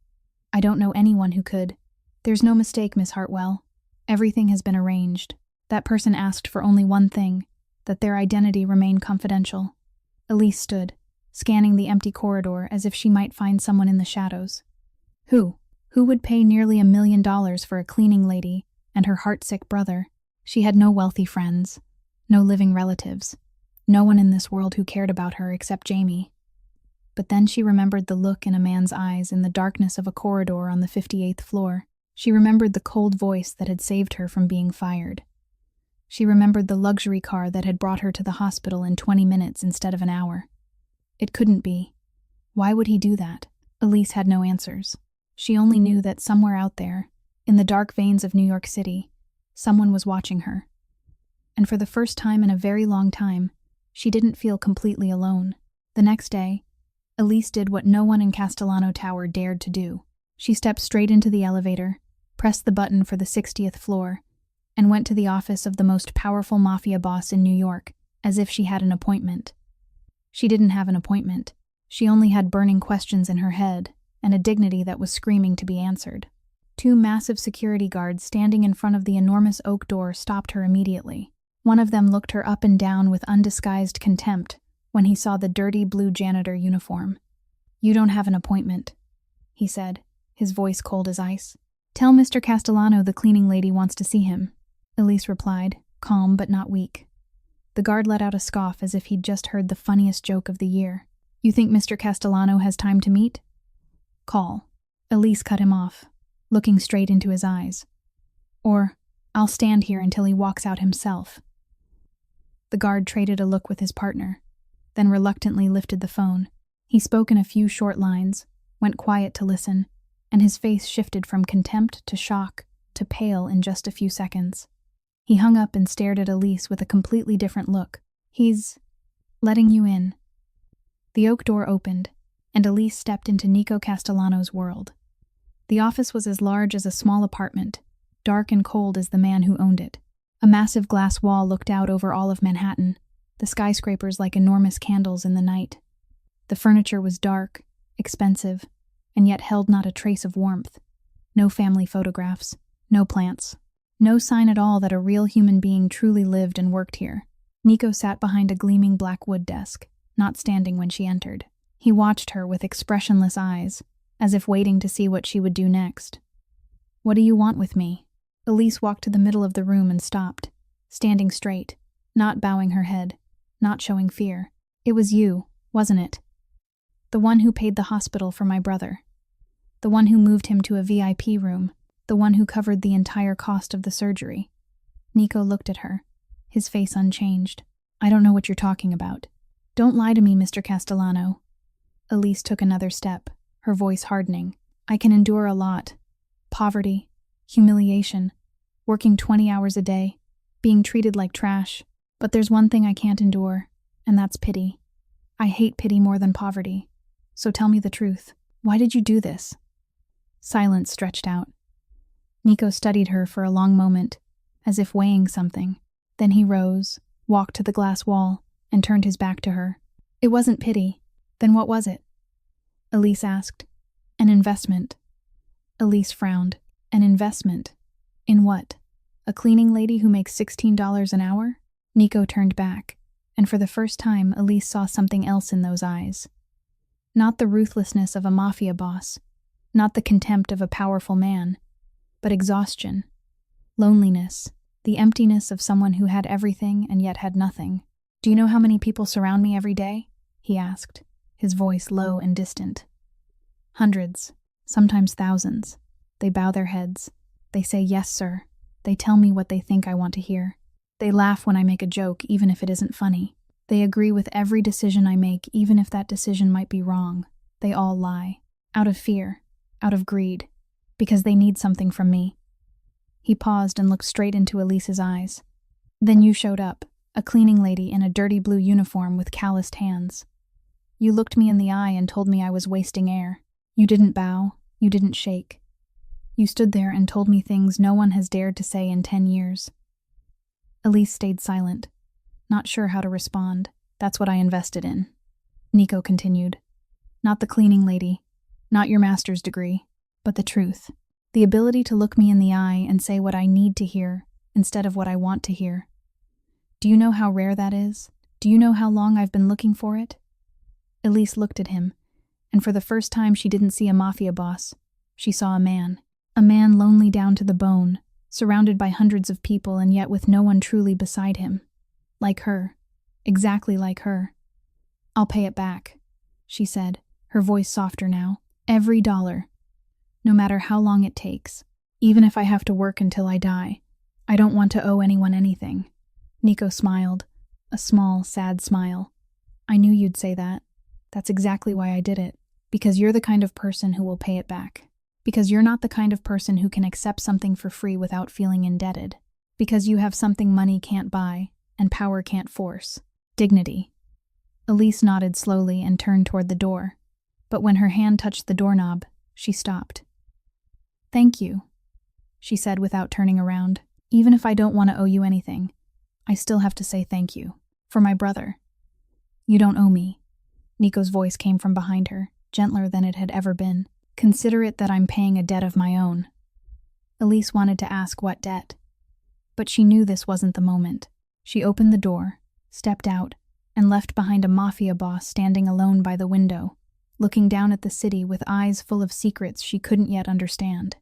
I don't know anyone who could." "There's no mistake, Miss Hartwell. Everything has been arranged. That person asked for only one thing, that their identity remain confidential." Elise stood, scanning the empty corridor as if she might find someone in the shadows. Who? Who would pay nearly $1 million for a cleaning lady and her heartsick brother? She had no wealthy friends, no living relatives, no one in this world who cared about her except Jamie. But then she remembered the look in a man's eyes in the darkness of a corridor on the 58th floor. She remembered the cold voice that had saved her from being fired. She remembered the luxury car that had brought her to the hospital in 20 minutes instead of an hour. It couldn't be. Why would he do that? Elise had no answers. She only knew that somewhere out there, in the dark veins of New York City, someone was watching her. And for the first time in a very long time, she didn't feel completely alone. The next day, Elise did what no one in Castellano Tower dared to do. She stepped straight into the elevator, pressed the button for the 60th floor, and went to the office of the most powerful mafia boss in New York, as if she had an appointment. She didn't have an appointment. She only had burning questions in her head, and a dignity that was screaming to be answered. 2 massive security guards standing in front of the enormous oak door stopped her immediately. One of them looked her up and down with undisguised contempt when he saw the dirty blue janitor uniform. "You don't have an appointment," he said, his voice cold as ice. "Tell Mr. Castellano the cleaning lady wants to see him," Elise replied, calm but not weak. The guard let out a scoff as if he'd just heard the funniest joke of the year. "You think Mr. Castellano has time to meet?" "Call." Elise cut him off, looking straight into his eyes. "Or, I'll stand here until he walks out himself." The guard traded a look with his partner, then reluctantly lifted the phone. He spoke in a few short lines, went quiet to listen, and his face shifted from contempt to shock to pale in just a few seconds. He hung up and stared at Elise with a completely different look. "He's letting you in." The oak door opened, and Elise stepped into Nico Castellano's world. The office was as large as a small apartment, dark and cold as the man who owned it. A massive glass wall looked out over all of Manhattan, the skyscrapers like enormous candles in the night. The furniture was dark, expensive, and yet held not a trace of warmth. No family photographs, no plants, no sign at all that a real human being truly lived and worked here. Nico sat behind a gleaming black wood desk, not standing when she entered. He watched her with expressionless eyes, as if waiting to see what she would do next. "What do you want with me?" Elise walked to the middle of the room and stopped, standing straight, not bowing her head, not showing fear. "It was you, wasn't it? The one who paid the hospital for my brother. The one who moved him to a VIP room. The one who covered the entire cost of the surgery." Nico looked at her, his face unchanged. "I don't know what you're talking about. Don't lie to me, Mr. Castellano." Elise took another step, her voice hardening. "I can endure a lot. Poverty, humiliation, working 20 hours a day, being treated like trash. But there's one thing I can't endure, and that's pity. I hate pity more than poverty. So tell me the truth. Why did you do this?" Silence stretched out. Nico studied her for a long moment, as if weighing something. Then he rose, walked to the glass wall, and turned his back to her. "It wasn't pity. Then what was it?" Elise asked. "An investment." Elise frowned. "An investment? In what? A cleaning lady who makes $16 an hour?" Nico turned back, and for the first time Elise saw something else in those eyes. Not the ruthlessness of a mafia boss, not the contempt of a powerful man, but exhaustion, loneliness, the emptiness of someone who had everything and yet had nothing. "Do you know how many people surround me every day?" he asked, his voice low and distant. "Hundreds, sometimes thousands. They bow their heads. They say, 'Yes, sir.' They tell me what they think I want to hear. They laugh when I make a joke, even if it isn't funny. They agree with every decision I make, even if that decision might be wrong. They all lie. Out of fear, out of greed, because they need something from me." He paused and looked straight into Elise's eyes. "Then you showed up, a cleaning lady in a dirty blue uniform with calloused hands. You looked me in the eye and told me I was wasting air. You didn't bow, you didn't shake. You stood there and told me things no one has dared to say in 10 years. Elise stayed silent, not sure how to respond. "That's what I invested in," Nico continued. "Not the cleaning lady, not your master's degree, but the truth. The ability to look me in the eye and say what I need to hear instead of what I want to hear. Do you know how rare that is? Do you know how long I've been looking for it?" Elise looked at him, and for the first time she didn't see a mafia boss. She saw a man lonely down to the bone, surrounded by hundreds of people and yet with no one truly beside him. Like her, exactly like her. "I'll pay it back," she said, her voice softer now. "Every dollar. No matter how long it takes. Even if I have to work until I die. I don't want to owe anyone anything." Nico smiled, a small, sad smile. "I knew you'd say that. That's exactly why I did it. Because you're the kind of person who will pay it back. Because you're not the kind of person who can accept something for free without feeling indebted. Because you have something money can't buy and power can't force. Dignity." Elise nodded slowly and turned toward the door. But when her hand touched the doorknob, she stopped. "Thank you," she said without turning around. "Even if I don't want to owe you anything, I still have to say thank you. For my brother." "You don't owe me." Nico's voice came from behind her, gentler than it had ever been. "Consider it that I'm paying a debt of my own." Elise wanted to ask what debt, but she knew this wasn't the moment. She opened the door, stepped out, and left behind a mafia boss standing alone by the window, looking down at the city with eyes full of secrets she couldn't yet understand.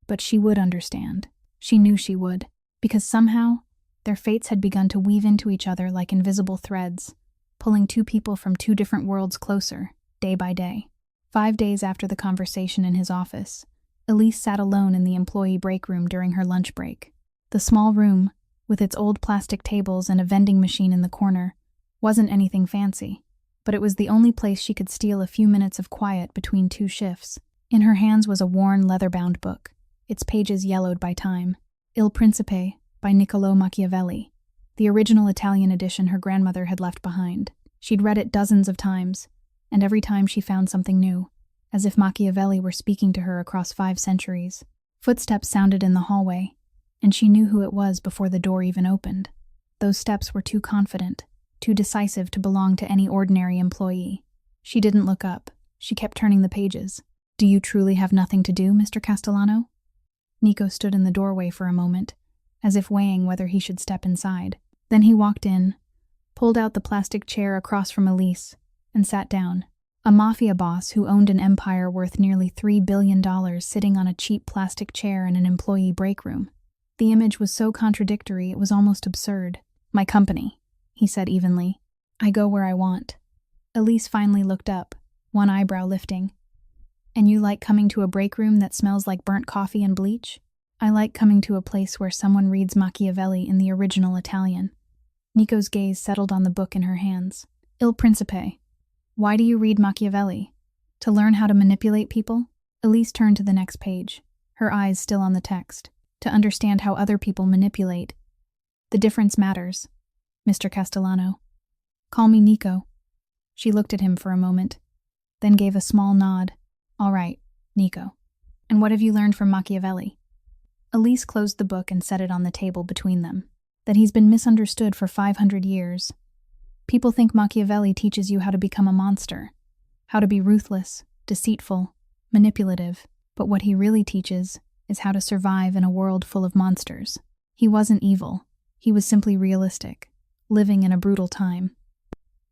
But she would understand. She knew she would, because somehow their fates had begun to weave into each other like invisible threads, pulling two people from two different worlds closer, day by day. 5 days after the conversation in his office, Elise sat alone in the employee break room during her lunch break. The small room, with its old plastic tables and a vending machine in the corner, wasn't anything fancy, but it was the only place she could steal a few minutes of quiet between two shifts. In her hands was a worn, leather-bound book, its pages yellowed by time. Il Principe, by Niccolò Machiavelli, the original Italian edition her grandmother had left behind. She'd read it dozens of times, and every time she found something new, as if Machiavelli were speaking to her across 5 centuries. Footsteps sounded in the hallway, and she knew who it was before the door even opened. Those steps were too confident, too decisive to belong to any ordinary employee. She didn't look up. She kept turning the pages. "Do you truly have nothing to do, Mr. Castellano?" Nico stood in the doorway for a moment, as if weighing whether he should step inside. Then he walked in, pulled out the plastic chair across from Elise, and sat down. A mafia boss who owned an empire worth nearly $3 billion sitting on a cheap plastic chair in an employee break room. The image was so contradictory it was almost absurd. "My company," he said evenly. "I go where I want." Elise finally looked up, one eyebrow lifting. "And you like coming to a break room that smells like burnt coffee and bleach?" "I like coming to a place where someone reads Machiavelli in the original Italian." Nico's gaze settled on the book in her hands. "Il Principe. Why do you read Machiavelli? To learn how to manipulate people?" Elise turned to the next page, her eyes still on the text. "To understand how other people manipulate. The difference matters, Mr. Castellano. Call me Nico." She looked at him for a moment, then gave a small nod. "All right, Nico. And what have you learned from Machiavelli?" Elise closed the book and set it on the table between them. "That he's been misunderstood for 500 years. People think Machiavelli teaches you how to become a monster, how to be ruthless, deceitful, manipulative, but what he really teaches is how to survive in a world full of monsters. He wasn't evil. He was simply realistic, living in a brutal time."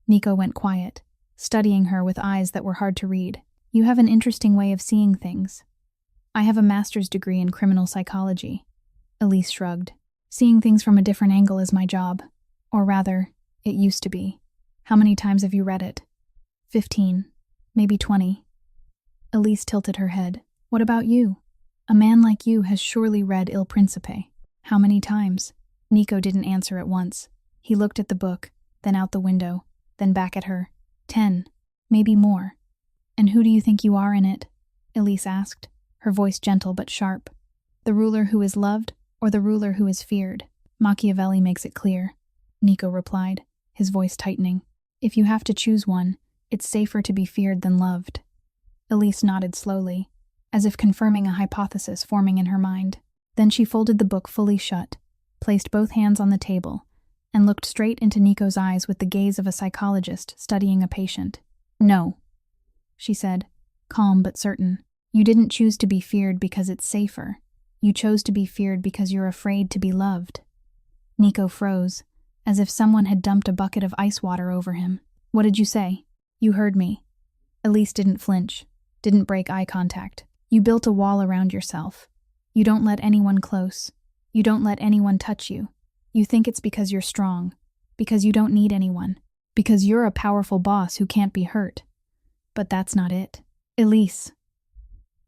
Nico went quiet, studying her with eyes that were hard to read. "You have an interesting way of seeing things." "I have a master's degree in criminal psychology." Elise shrugged. "Seeing things from a different angle is my job. Or rather, it used to be. How many times have you read it?" 15, maybe 20. Elise tilted her head. "What about you? A man like you has surely read Il Principe. How many times?" Nico didn't answer at once. He looked at the book, then out the window, then back at her. 10, maybe more." "And who do you think you are in it?" Elise asked, her voice gentle but sharp. "The ruler who is loved, or the ruler who is feared? Machiavelli makes it clear," Nico replied, his voice tightening. "If you have to choose one, it's safer to be feared than loved." Elise nodded slowly, as if confirming a hypothesis forming in her mind. Then she folded the book fully shut, placed both hands on the table, and looked straight into Nico's eyes with the gaze of a psychologist studying a patient. "No," she said, calm but certain. "You didn't choose to be feared because it's safer. You chose to be feared because you're afraid to be loved." Nico froze, as if someone had dumped a bucket of ice water over him. "What did you say?" "You heard me." Elise didn't flinch, didn't break eye contact. "You built a wall around yourself. You don't let anyone close. You don't let anyone touch you. You think it's because you're strong, because you don't need anyone, because you're a powerful boss who can't be hurt. But that's not it." "Elise."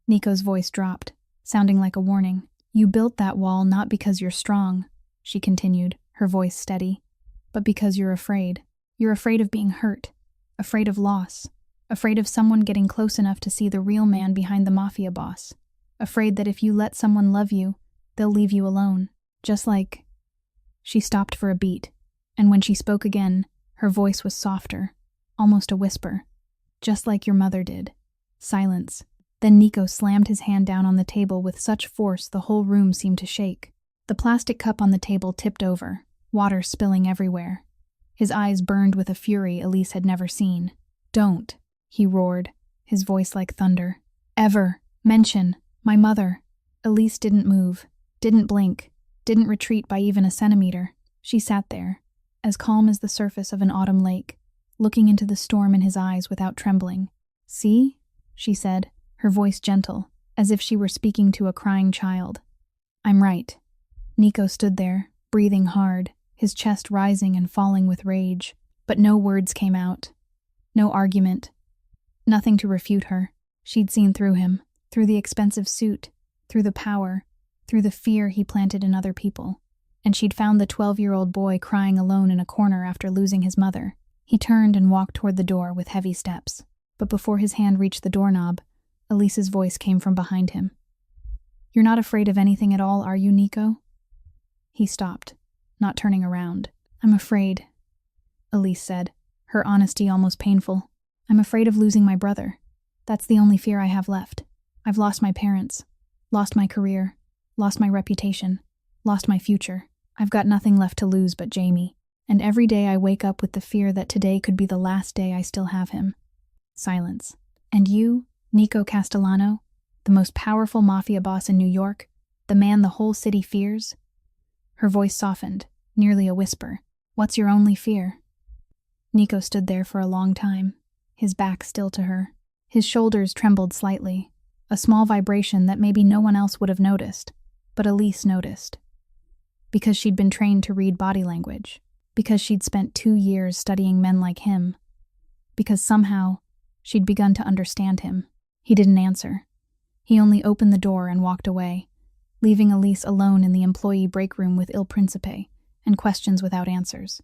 Nico's voice dropped, sounding like a warning. "You built that wall not because you're strong," she continued, her voice steady, "but because you're afraid. You're afraid of being hurt, afraid of loss, afraid of someone getting close enough to see the real man behind the mafia boss, afraid that if you let someone love you, they'll leave you alone. Just like..." She stopped for a beat, and when she spoke again, her voice was softer, almost a whisper. "Just like your mother did." Silence. Then Nico slammed his hand down on the table with such force the whole room seemed to shake. The plastic cup on the table tipped over, water spilling everywhere. His eyes burned with a fury Elise had never seen. "Don't," he roared, his voice like thunder. "Ever mention my mother." Elise didn't move, didn't blink, didn't retreat by even a centimeter. She sat there, as calm as the surface of an autumn lake, looking into the storm in his eyes without trembling. "See?" she said, her voice gentle, as if she were speaking to a crying child. "I'm right." Nico stood there, breathing hard, his chest rising and falling with rage, but no words came out. No argument. Nothing to refute her. She'd seen through him, through the expensive suit, through the power, through the fear he planted in other people. And she'd found the 12-year-old boy crying alone in a corner after losing his mother. He turned and walked toward the door with heavy steps, but before his hand reached the doorknob, Elise's voice came from behind him. "You're not afraid of anything at all, are you, Nico?" He stopped, not turning around. "I'm afraid," Elise said, her honesty almost painful. "I'm afraid of losing my brother. That's the only fear I have left. I've lost my parents, lost my career, lost my reputation, lost my future. I've got nothing left to lose but Jamie. And every day I wake up with the fear that today could be the last day I still have him." Silence. "And you, Nico Castellano, the most powerful mafia boss in New York, the man the whole city fears?" Her voice softened, nearly a whisper. "What's your only fear?" Nico stood there for a long time, his back still to her. His shoulders trembled slightly, a small vibration that maybe no one else would have noticed, but Elise noticed. Because she'd been trained to read body language. Because she'd spent 2 years studying men like him. Because somehow, she'd begun to understand him. He didn't answer. He only opened the door and walked away, leaving Elise alone in the employee break room with Il Principe and questions without answers.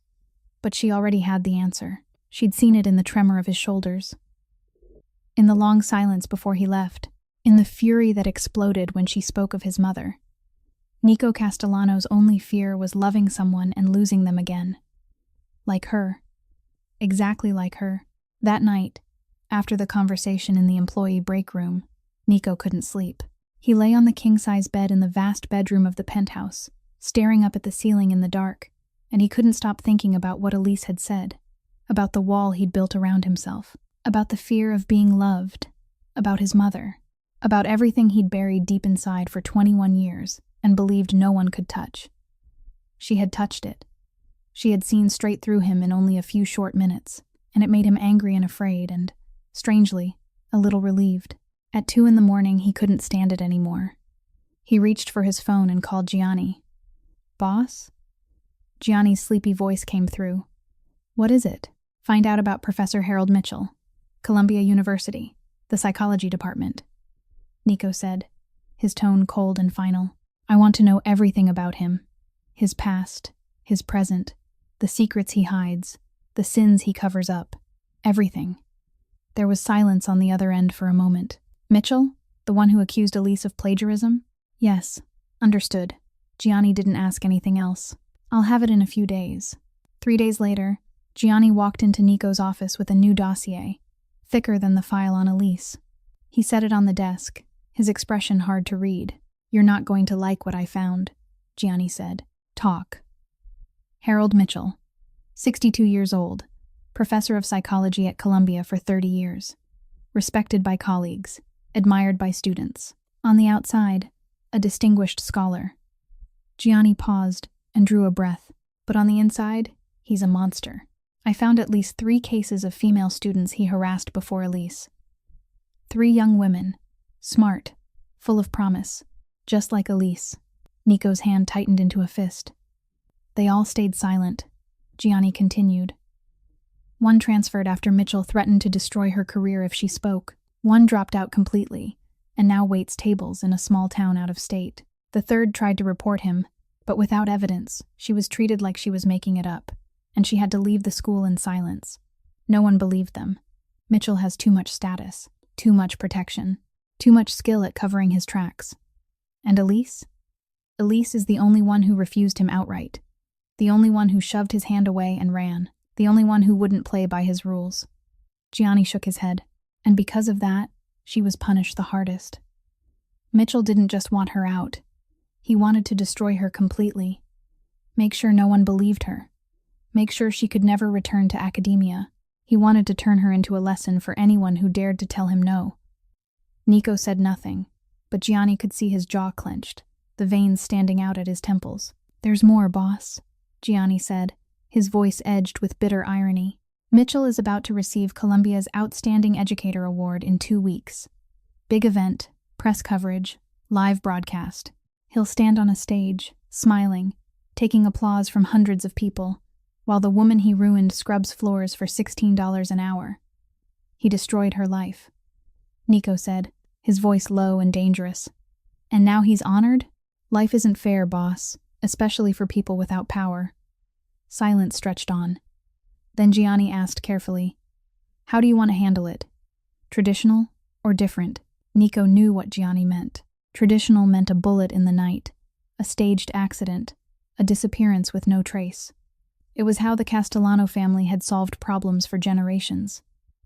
But she already had the answer. She'd seen it in the tremor of his shoulders. In the long silence before he left, in the fury that exploded when she spoke of his mother. Nico Castellano's only fear was loving someone and losing them again. Like her. Exactly like her. That night, after the conversation in the employee break room, Nico couldn't sleep. He lay on the king-size bed in the vast bedroom of the penthouse, staring up at the ceiling in the dark, and he couldn't stop thinking about what Elise had said, about the wall he'd built around himself, about the fear of being loved, about his mother, about everything he'd buried deep inside for 21 years and believed no one could touch. She had touched it. She had seen straight through him in only a few short minutes, and it made him angry and afraid and, strangely, a little relieved. At 2 a.m, he couldn't stand it anymore. He reached for his phone and called Gianni. "Boss?" Gianni's sleepy voice came through. "What is it?" "Find out about Professor Harold Mitchell, Columbia University, the psychology department," Nico said, his tone cold and final. "I want to know everything about him. His past, his present, the secrets he hides, the sins he covers up. Everything." There was silence on the other end for a moment. "Mitchell? The one who accused Elise of plagiarism?" "Yes. Understood." Gianni didn't ask anything else. "I'll have it in a few days." 3 days later, Gianni walked into Nico's office with a new dossier, thicker than the file on Elise. He set it on the desk, his expression hard to read. "You're not going to like what I found," Gianni said. "Talk." Harold Mitchell, 62 years old, professor of psychology at Columbia for 30 years. Respected by colleagues, admired by students. On the outside, a distinguished scholar. Gianni paused and drew a breath. But on the inside, he's a monster. I found at least 3 cases of female students he harassed before Elise. 3 young women, smart, full of promise, just like Elise. Nico's hand tightened into a fist. They all stayed silent. Gianni continued. One transferred after Mitchell threatened to destroy her career if she spoke. One dropped out completely, and now waits tables in a small town out of state. The third tried to report him, but without evidence, she was treated like she was making it up, and she had to leave the school in silence. No one believed them. Mitchell has too much status, too much protection, too much skill at covering his tracks. And Elise? Elise is the only one who refused him outright, the only one who shoved his hand away and ran, the only one who wouldn't play by his rules. Gianni shook his head, and because of that, she was punished the hardest. Mitchell didn't just want her out. He wanted to destroy her completely. Make sure no one believed her. Make sure she could never return to academia. He wanted to turn her into a lesson for anyone who dared to tell him no. Nico said nothing, but Gianni could see his jaw clenched, the veins standing out at his temples. "There's more, boss," Gianni said, his voice edged with bitter irony. "Mitchell is about to receive Columbia's Outstanding Educator Award in 2 weeks. Big event, press coverage, live broadcast. He'll stand on a stage, smiling, taking applause from hundreds of people, while the woman he ruined scrubs floors for $16 an hour. He destroyed her life," Nico said, his voice low and dangerous. "And now he's honored? Life isn't fair, boss, especially for people without power." Silence stretched on. Then Gianni asked carefully, "How do you want to handle it? Traditional or different?" Nico knew what Gianni meant. Traditional meant a bullet in the night, a staged accident, a disappearance with no trace. It was how the Castellano family had solved problems for generations.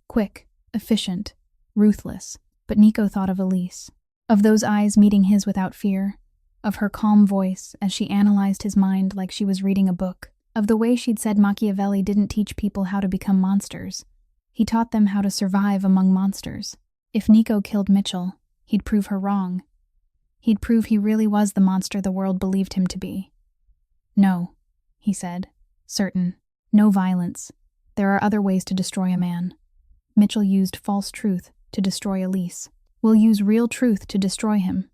Quick, efficient, ruthless. But Nico thought of Elise, of those eyes meeting his without fear, of her calm voice as she analyzed his mind like she was reading a book, of the way she'd said Machiavelli didn't teach people how to become monsters. He taught them how to survive among monsters. If Nico killed Mitchell, he'd prove her wrong. He'd prove he really was the monster the world believed him to be. "No," he said, certain. "No violence. There are other ways to destroy a man. Mitchell used false truth to destroy Elise. We'll use real truth to destroy him."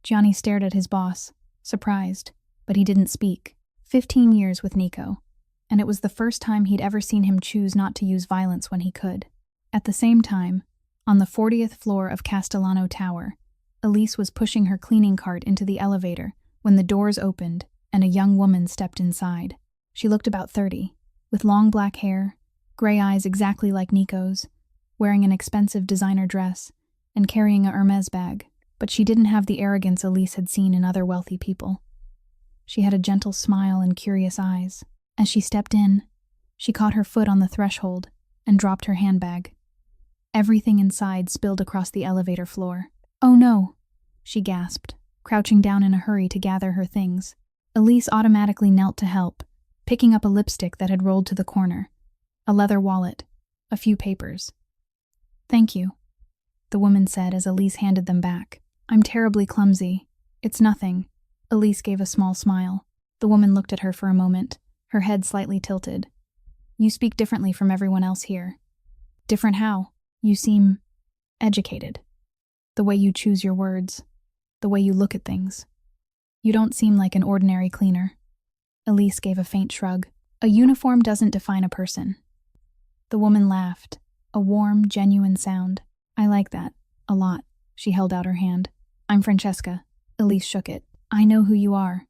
Gianni stared at his boss, surprised, but he didn't speak. 15 years with Nico, and it was the first time he'd ever seen him choose not to use violence when he could. At the same time, on the 40th floor of Castellano Tower, Elise was pushing her cleaning cart into the elevator when the doors opened and a young woman stepped inside. She looked about 30, with long black hair, gray eyes exactly like Nico's, wearing an expensive designer dress, and carrying a Hermes bag, but she didn't have the arrogance Elise had seen in other wealthy people. She had a gentle smile and curious eyes. As she stepped in, she caught her foot on the threshold and dropped her handbag. Everything inside spilled across the elevator floor. "Oh no," she gasped, crouching down in a hurry to gather her things. Elise automatically knelt to help, picking up a lipstick that had rolled to the corner, a leather wallet, a few papers. "Thank you," the woman said as Elise handed them back. "I'm terribly clumsy. It's nothing." Elise gave a small smile. The woman looked at her for a moment, her head slightly tilted. "You speak differently from everyone else here." "Different how?" "You seem educated. The way you choose your words, the way you look at things. You don't seem like an ordinary cleaner." Elise gave a faint shrug. "A uniform doesn't define a person." The woman laughed, a warm, genuine sound. "I like that, a lot." She held out her hand. "I'm Francesca." Elise shook it. "I know who you are.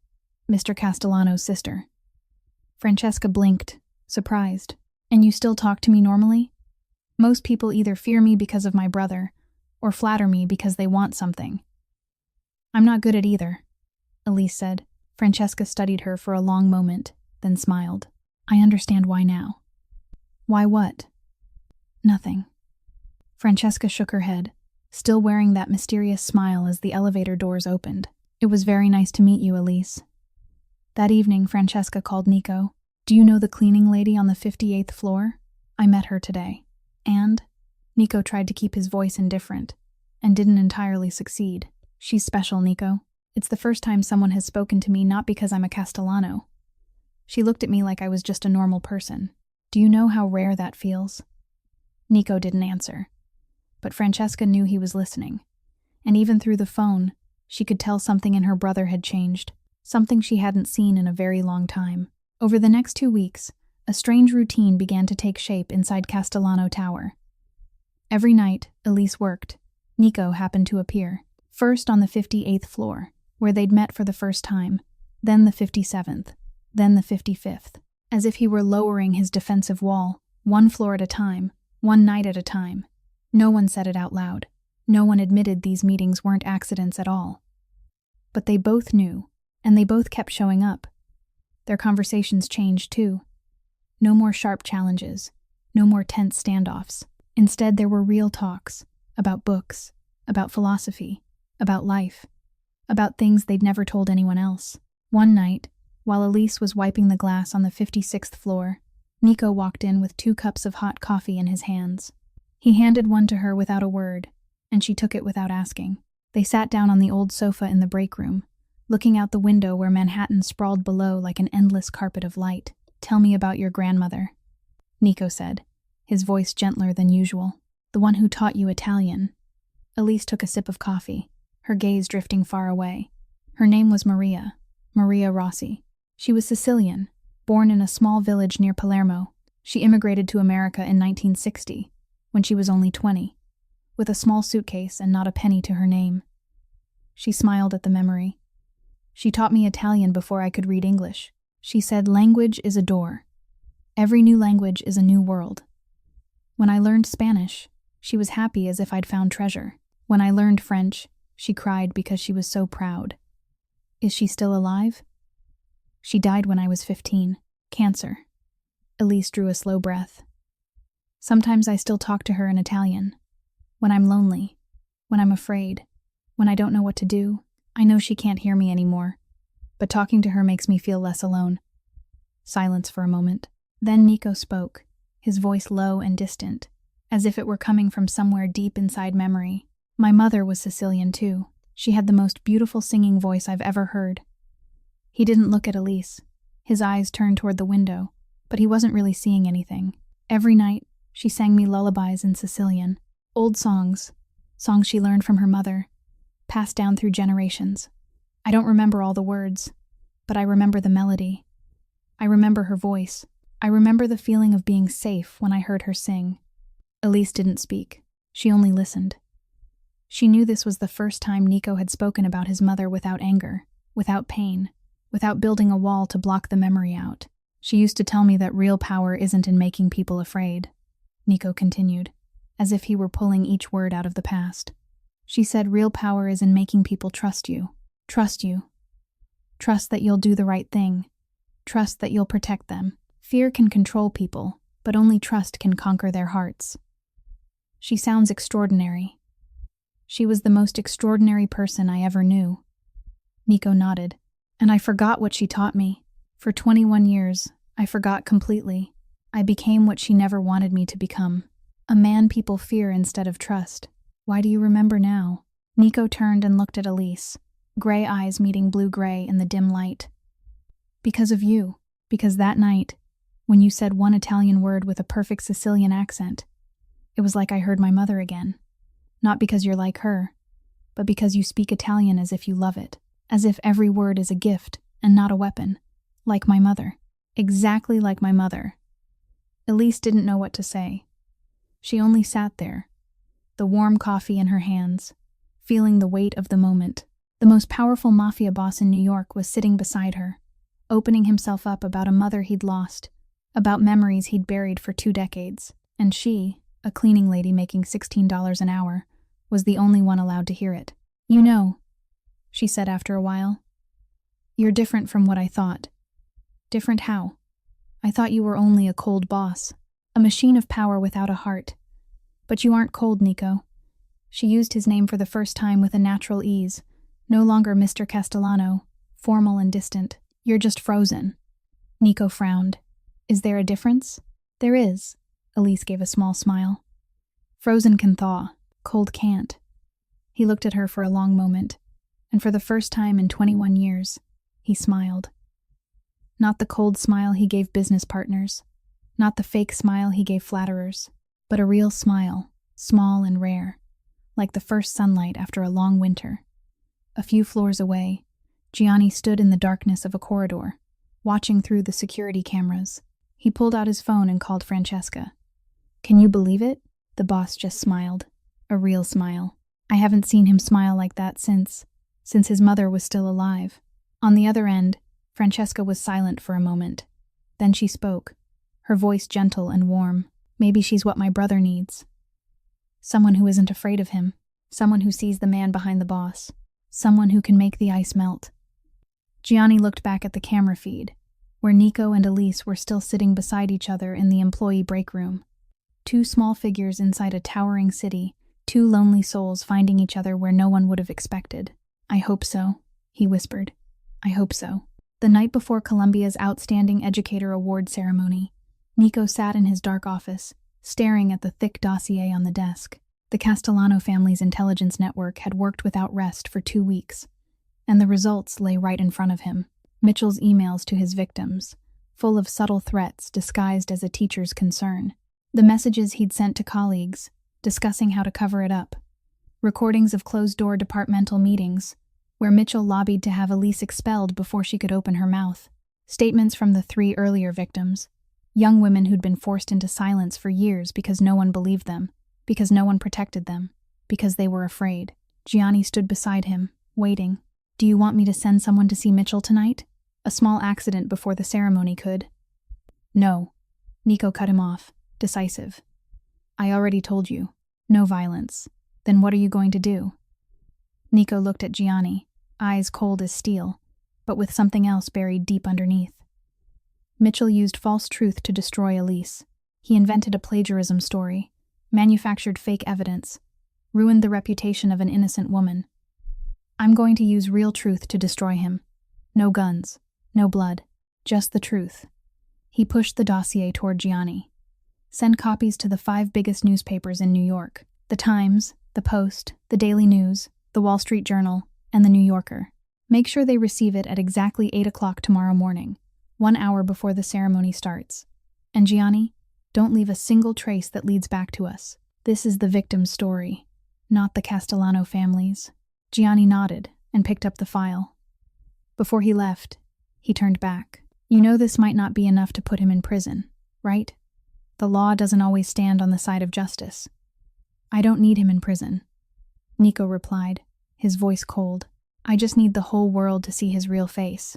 Mr. Castellano's sister." Francesca blinked, surprised. "And you still talk to me normally?" "Most people either fear me because of my brother, or flatter me because they want something." "I'm not good at either," Elise said. Francesca studied her for a long moment, then smiled. "I understand why now." "Why what?" "Nothing." Francesca shook her head, still wearing that mysterious smile as the elevator doors opened. "It was very nice to meet you, Elise." That evening, Francesca called Nico. "Do you know the cleaning lady on the 58th floor? I met her today." "And?" Nico tried to keep his voice indifferent, and didn't entirely succeed. "She's special, Nico. It's the first time someone has spoken to me not because I'm a Castellano. She looked at me like I was just a normal person. Do you know how rare that feels?" Nico didn't answer, but Francesca knew he was listening, and even through the phone, she could tell something in her brother had changed, something she hadn't seen in a very long time. Over the next 2 weeks, a strange routine began to take shape inside Castellano Tower. Every night, Elise worked. Nico happened to appear, first on the 58th floor, where they'd met for the first time, then the 57th, then the 55th, as if he were lowering his defensive wall, one floor at a time, one night at a time. No one said it out loud. No one admitted these meetings weren't accidents at all. But they both knew, and they both kept showing up. Their conversations changed too. No more sharp challenges, no more tense standoffs. Instead, there were real talks about books, about philosophy, about life, about things they'd never told anyone else. One night, while Elise was wiping the glass on the 56th floor, Nico walked in with 2 cups of hot coffee in his hands. He handed one to her without a word, and she took it without asking. They sat down on the old sofa in the break room, looking out the window where Manhattan sprawled below like an endless carpet of light. "Tell me about your grandmother," Nico said, his voice gentler than usual. "The one who taught you Italian." Elise took a sip of coffee, her gaze drifting far away. Her name was Maria Rossi. She was Sicilian, born in a small village near Palermo. She immigrated to America in 1960, when she was only 20, with a small suitcase and not a penny to her name. She smiled at the memory. "She taught me Italian before I could read English. She said language is a door. Every new language is a new world. When I learned Spanish, she was happy as if I'd found treasure. When I learned French, she cried because she was so proud. Is she still alive? She died when I was 15. Cancer. Elise drew a slow breath. Sometimes I still talk to her in Italian. When I'm lonely, when I'm afraid, when I don't know what to do. I know she can't hear me anymore, but talking to her makes me feel less alone. Silence for a moment. Then Nico spoke, his voice low and distant, as if it were coming from somewhere deep inside memory. My mother was Sicilian too. She had the most beautiful singing voice I've ever heard. He didn't look at Elise. His eyes turned toward the window, but he wasn't really seeing anything. Every night, she sang me lullabies in Sicilian. Old songs she learned from her mother, passed down through generations. I don't remember all the words, but I remember the melody. I remember her voice. I remember the feeling of being safe when I heard her sing. Elise didn't speak. She only listened. She knew this was the first time Nico had spoken about his mother without anger, without pain, without building a wall to block the memory out. She used to tell me that real power isn't in making people afraid. Nico continued, as if he were pulling each word out of the past. She said real power is in making people trust you. Trust you. Trust that you'll do the right thing. Trust that you'll protect them. Fear can control people, but only trust can conquer their hearts. She sounds extraordinary. She was the most extraordinary person I ever knew. Nico nodded, and I forgot what she taught me. For 21 years, I forgot completely. I became what she never wanted me to become. A man people fear instead of trust. Why do you remember now? Nico turned and looked at Elise, gray eyes meeting blue-gray in the dim light. Because of you. Because that night, when you said one Italian word with a perfect Sicilian accent, it was like I heard my mother again. Not because you're like her, but because you speak Italian as if you love it, as if every word is a gift and not a weapon, like my mother. Exactly like my mother. Elise didn't know what to say. She only sat there, the warm coffee in her hands, feeling the weight of the moment. The most powerful mafia boss in New York was sitting beside her, opening himself up about a mother he'd lost, about memories he'd buried for 2 decades, and she, a cleaning lady making $16 an hour, was the only one allowed to hear it. You know, she said after a while, you're different from what I thought. Different how? I thought you were only a cold boss, a machine of power without a heart. But you aren't cold, Nico. She used his name for the first time with a natural ease, no longer Mr. Castellano, formal and distant. You're just frozen. Nico frowned. Is there a difference? There is. Elise gave a small smile. Frozen can thaw, cold can't. He looked at her for a long moment, and for the first time in 21 years, he smiled. Not the cold smile he gave business partners, not the fake smile he gave flatterers, but a real smile, small and rare, like the first sunlight after a long winter. A few floors away, Gianni stood in the darkness of a corridor, watching through the security cameras. He pulled out his phone and called Francesca. Can you believe it? The boss just smiled. A real smile. I haven't seen him smile like that since his mother was still alive. On the other end, Francesca was silent for a moment. Then she spoke, her voice gentle and warm. Maybe she's what my brother needs. Someone who isn't afraid of him. Someone who sees the man behind the boss. Someone who can make the ice melt. Gianni looked back at the camera feed, where Nico and Elise were still sitting beside each other in the employee break room. 2 small figures inside a towering city, 2 lonely souls finding each other where no one would have expected. I hope so, he whispered. I hope so. The night before Columbia's Outstanding Educator Award ceremony, Nico sat in his dark office, staring at the thick dossier on the desk. The Castellano family's intelligence network had worked without rest for 2 weeks, and the results lay right in front of him. Mitchell's emails to his victims, full of subtle threats disguised as a teacher's concern. The messages he'd sent to colleagues, discussing how to cover it up. Recordings of closed-door departmental meetings, where Mitchell lobbied to have Elise expelled before she could open her mouth. Statements from the 3 earlier victims, young women who'd been forced into silence for years because no one believed them, because no one protected them, because they were afraid. Gianni stood beside him, waiting. Do you want me to send someone to see Mitchell tonight? A small accident before the ceremony could. No. Nico cut him off, decisive. I already told you. No violence. Then what are you going to do? Nico looked at Gianni, eyes cold as steel, but with something else buried deep underneath. Mitchell used false truth to destroy Elise. He invented a plagiarism story, manufactured fake evidence, ruined the reputation of an innocent woman. I'm going to use real truth to destroy him. No guns, no blood, just the truth. He pushed the dossier toward Gianni. Send copies to the 5 biggest newspapers in New York: The Times, The Post, The Daily News, The Wall Street Journal, and The New Yorker. Make sure they receive it at exactly 8 o'clock tomorrow morning, 1 hour before the ceremony starts. And Gianni, don't leave a single trace that leads back to us. This is the victim's story, not the Castellano family's. Gianni nodded and picked up the file. Before he left, he turned back. You know this might not be enough to put him in prison, right? The law doesn't always stand on the side of justice. I don't need him in prison, Nico replied, his voice cold. I just need the whole world to see his real face.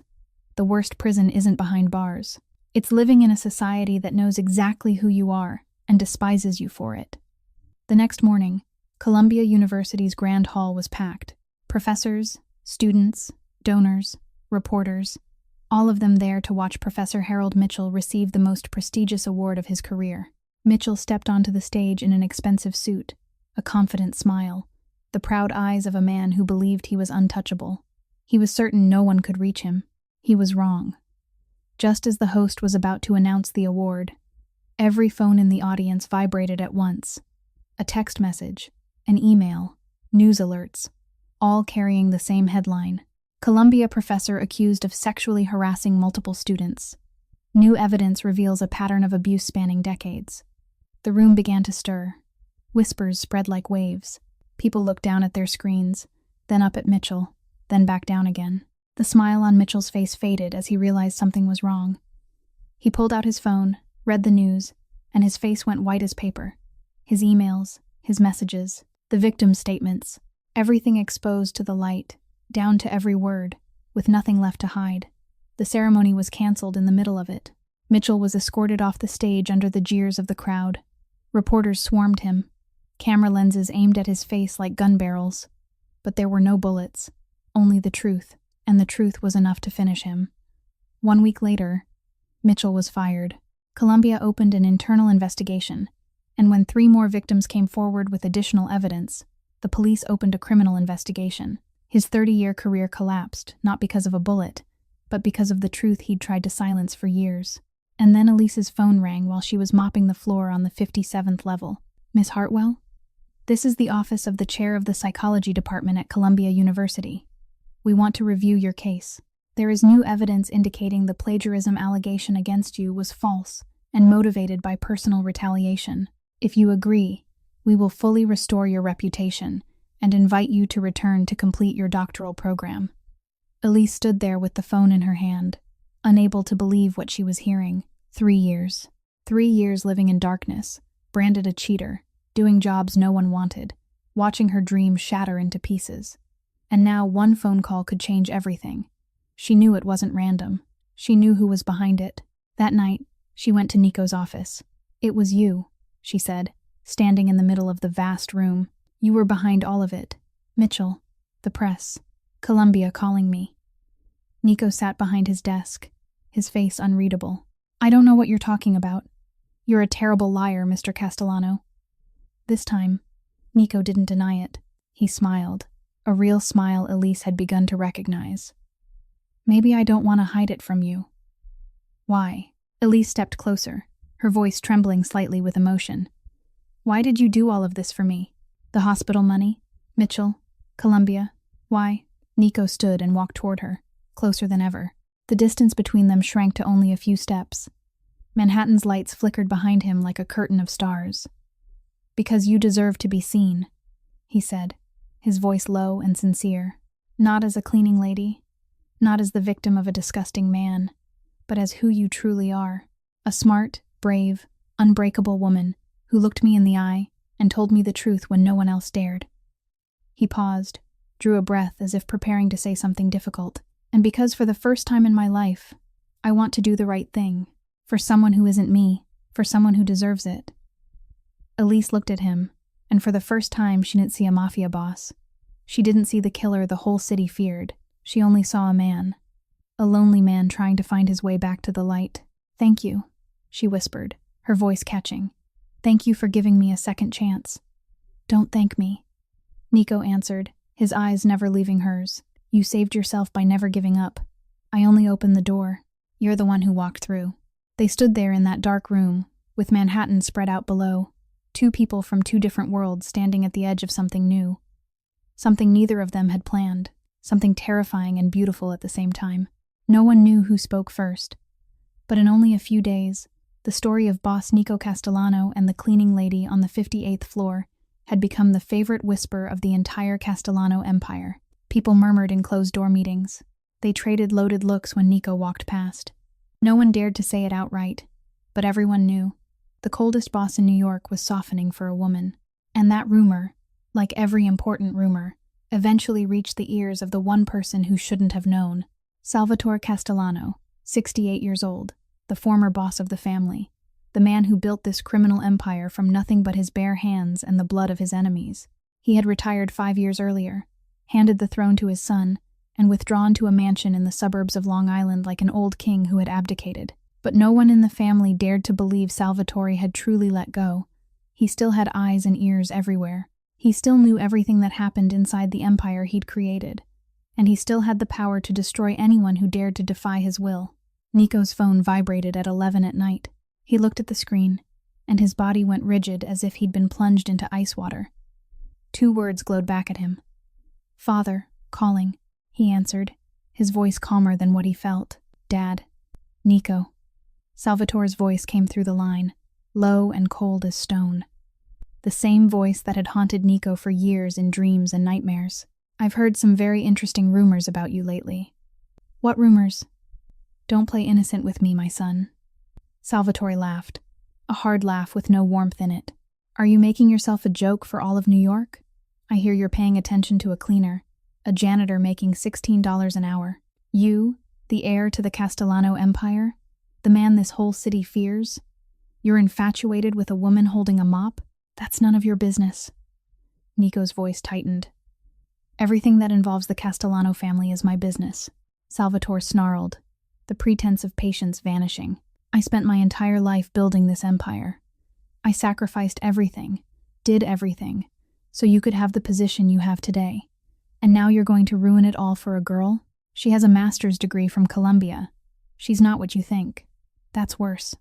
The worst prison isn't behind bars. It's living in a society that knows exactly who you are and despises you for it. The next morning, Columbia University's Grand Hall was packed. Professors, students, donors, reporters, all of them there to watch Professor Harold Mitchell receive the most prestigious award of his career. Mitchell stepped onto the stage in an expensive suit, a confident smile, the proud eyes of a man who believed he was untouchable. He was certain no one could reach him. He was wrong. Just as the host was about to announce the award, every phone in the audience vibrated at once. A text message, an email, news alerts, all carrying the same headline: Columbia professor accused of sexually harassing multiple students. New evidence reveals a pattern of abuse spanning decades. The room began to stir. Whispers spread like waves. People looked down at their screens, then up at Mitchell, then back down again. The smile on Mitchell's face faded as he realized something was wrong. He pulled out his phone, read the news, and his face went white as paper. His emails, his messages, the victim's statements, everything exposed to the light, down to every word, with nothing left to hide. The ceremony was canceled in the middle of it. Mitchell was escorted off the stage under the jeers of the crowd. Reporters swarmed him, camera lenses aimed at his face like gun barrels. But there were no bullets, only the truth, and the truth was enough to finish him. 1 week later, Mitchell was fired. Columbia opened an internal investigation, and when 3 more victims came forward with additional evidence, the police opened a criminal investigation. His 30-year career collapsed, not because of a bullet, but because of the truth he'd tried to silence for years. And then Elise's phone rang while she was mopping the floor on the 57th level. Miss Hartwell? This is the office of the chair of the psychology department at Columbia University. We want to review your case. There is new evidence indicating the plagiarism allegation against you was false and motivated by personal retaliation. If you agree, we will fully restore your reputation and invite you to return to complete your doctoral program. Elise stood there with the phone in her hand, unable to believe what she was hearing. 3 years. 3 years living in darkness, branded a cheater, doing jobs no one wanted, watching her dream shatter into pieces. And now 1 phone call could change everything. She knew it wasn't random. She knew who was behind it. That night, she went to Nico's office. It was you, she said, standing in the middle of the vast room. You were behind all of it. Mitchell, the press, Columbia calling me. Nico sat behind his desk, his face unreadable. I don't know what you're talking about. You're a terrible liar, Mr. Castellano. This time, Nico didn't deny it. He smiled, a real smile Elise had begun to recognize. Maybe I don't want to hide it from you. Why? Elise stepped closer, her voice trembling slightly with emotion. Why did you do all of this for me? The hospital money? Mitchell? Columbia? Why? Nico stood and walked toward her, closer than ever. The distance between them shrank to only a few steps. Manhattan's lights flickered behind him like a curtain of stars. Because you deserve to be seen, he said, his voice low and sincere. Not as a cleaning lady, not as the victim of a disgusting man, but as who you truly are. A smart, brave, unbreakable woman who looked me in the eye and told me the truth when no one else dared. He paused, drew a breath as if preparing to say something difficult. And because for the first time in my life, I want to do the right thing. For someone who isn't me, For someone who deserves it. Elise looked at him, and for the first time she didn't see a mafia boss. She didn't see the killer the whole city feared. She only saw a man. A lonely man trying to find his way back to the light. "Thank you," she whispered, her voice catching. "Thank you for giving me a second chance." "Don't thank me," Nico answered, his eyes never leaving hers. "You saved yourself by never giving up. I only opened the door. You're the one who walked through." They stood there in that dark room, with Manhattan spread out below, two people from two different worlds standing at the edge of something new. Something neither of them had planned, something terrifying and beautiful at the same time. No one knew who spoke first. But in only a few days, the story of boss Nico Castellano and the cleaning lady on the 58th floor had become the favorite whisper of the entire Castellano empire. People murmured in closed-door meetings. They traded loaded looks when Nico walked past. No one dared to say it outright, but everyone knew. The coldest boss in New York was softening for a woman. And that rumor, like every important rumor, eventually reached the ears of the one person who shouldn't have known. Salvatore Castellano, 68 years old, the former boss of the family, the man who built this criminal empire from nothing but his bare hands and the blood of his enemies. He had retired 5 years earlier, handed the throne to his son, and withdrawn to a mansion in the suburbs of Long Island like an old king who had abdicated. But no one in the family dared to believe Salvatore had truly let go. He still had eyes and ears everywhere. He still knew everything that happened inside the empire he'd created. And he still had the power to destroy anyone who dared to defy his will. Nico's phone vibrated at 11 at night. He looked at the screen, and his body went rigid as if he'd been plunged into ice water. 2 words glowed back at him. "Father, calling," he answered, his voice calmer than what he felt. "Dad." "Nico." Salvatore's voice came through the line, low and cold as stone. The same voice that had haunted Nico for years in dreams and nightmares. "I've heard some very interesting rumors about you lately." "What rumors?" "Don't play innocent with me, my son." Salvatore laughed, a hard laugh with no warmth in it. "Are you making yourself a joke for all of New York? I hear you're paying attention to a cleaner, a janitor making $16 an hour. You, the heir to the Castellano empire, the man this whole city fears? You're infatuated with a woman holding a mop? That's none of your business." Nico's voice tightened. "Everything that involves the Castellano family is my business," Salvatore snarled, the pretense of patience vanishing. "I spent my entire life building this empire. I sacrificed everything, did everything, so you could have the position you have today. And now you're going to ruin it all for a girl? She has a master's degree from Columbia. She's not what you think. That's worse."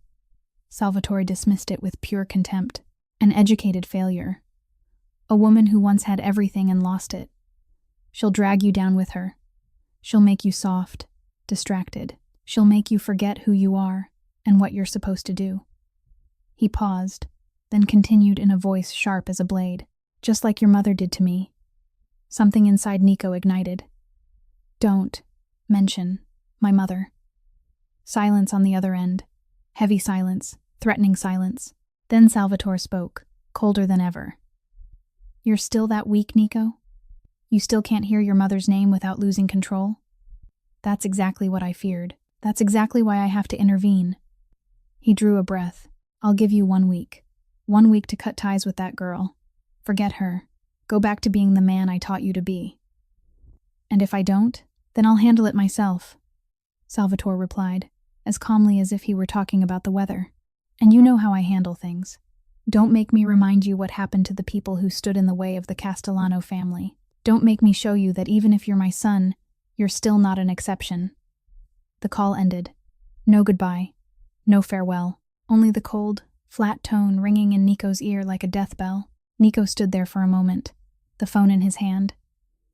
Salvatore dismissed it with pure contempt. "An educated failure. A woman who once had everything and lost it. She'll drag you down with her. She'll make you soft, distracted. She'll make you forget who you are and what you're supposed to do." He paused, then continued in a voice sharp as a blade. "Just like your mother did to me." Something inside Nico ignited. "Don't mention my mother." Silence on the other end. Heavy silence, threatening silence. Then Salvatore spoke, colder than ever. "You're still that weak, Nico? You still can't hear your mother's name without losing control? That's exactly what I feared. That's exactly why I have to intervene." He drew a breath. "I'll give you 1 week. 1 week to cut ties with that girl. Forget her. Go back to being the man I taught you to be." "And if I don't, then I'll handle it myself," Salvatore replied, as calmly as if he were talking about the weather. "And you know how I handle things. Don't make me remind you what happened to the people who stood in the way of the Castellano family. Don't make me show you that even if you're my son, you're still not an exception." The call ended. No goodbye. No farewell. Only the cold, flat tone ringing in Nico's ear like a death bell. Nico stood there for a moment, the phone in his hand,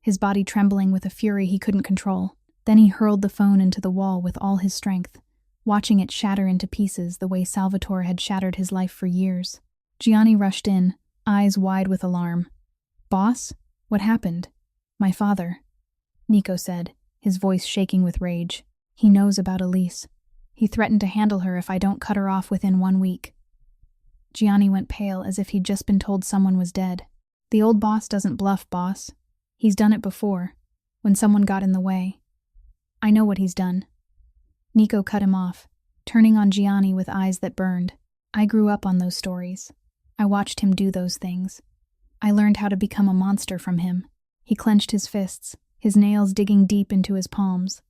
his body trembling with a fury he couldn't control. Then he hurled the phone into the wall with all his strength, watching it shatter into pieces the way Salvatore had shattered his life for years. Gianni rushed in, eyes wide with alarm. "Boss? What happened?" "My father," Nico said, his voice shaking with rage. "He knows about Elise. He threatened to handle her if I don't cut her off within 1 week." Gianni went pale as if he'd just been told someone was dead. "The old boss doesn't bluff, boss. He's done it before, when someone got in the way. I know what he's done." Nico cut him off, turning on Gianni with eyes that burned. I grew up on those stories. I watched him do those things. I learned how to become a monster from him. He clenched his fists, his nails digging deep into his palms.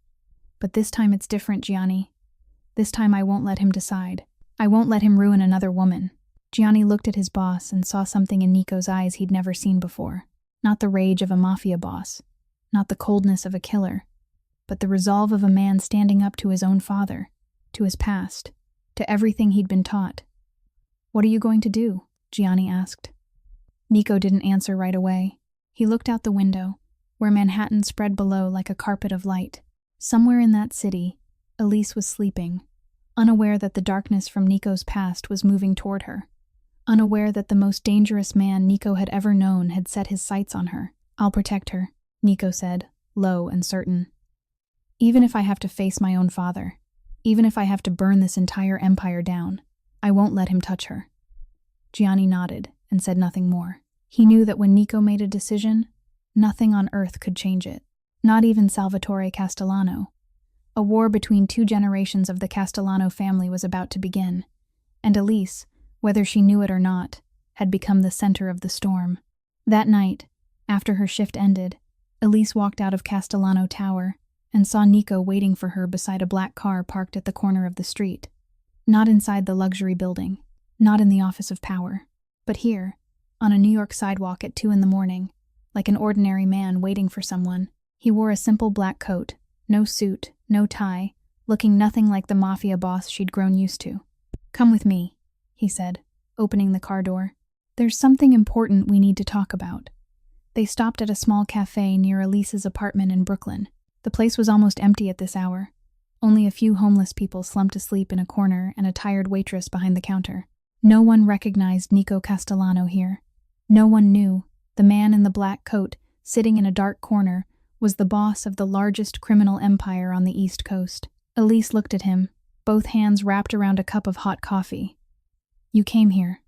But this time it's different, Gianni. This time I won't let him decide. I won't let him ruin another woman. Gianni looked at his boss and saw something in Nico's eyes he'd never seen before. Not the rage of a mafia boss, not the coldness of a killer, but the resolve of a man standing up to his own father, to his past, to everything he'd been taught. "What are you going to do?" Gianni asked. Nico didn't answer right away. He looked out the window, where Manhattan spread below like a carpet of light. Somewhere in that city, Elise was sleeping, unaware that the darkness from Nico's past was moving toward her, unaware that the most dangerous man Nico had ever known had set his sights on her. "I'll protect her," Nico said, low and certain. "Even if I have to face my own father, even if I have to burn this entire empire down, I won't let him touch her." Gianni nodded and said nothing more. He knew that when Nico made a decision, nothing on earth could change it, not even Salvatore Castellano. A war between two generations of the Castellano family was about to begin, and Elise, whether she knew it or not, had become the center of the storm. That night, after her shift ended, Elise walked out of Castellano Tower and saw Nico waiting for her beside a black car parked at the corner of the street. Not inside the luxury building, not in the office of power, but here, on a New York sidewalk at 2 a.m, like an ordinary man waiting for someone. He wore a simple black coat, no suit, no tie, looking nothing like the mafia boss she'd grown used to. "Come with me," he said, opening the car door. "There's something important we need to talk about." They stopped at a small cafe near Elise's apartment in Brooklyn. The place was almost empty at this hour. Only a few homeless people slumped asleep in a corner and a tired waitress behind the counter. No one recognized Nico Castellano here. No one knew the man in the black coat, sitting in a dark corner, was the boss of the largest criminal empire on the East Coast. Elise looked at him, both hands wrapped around a cup of hot coffee. "You came here.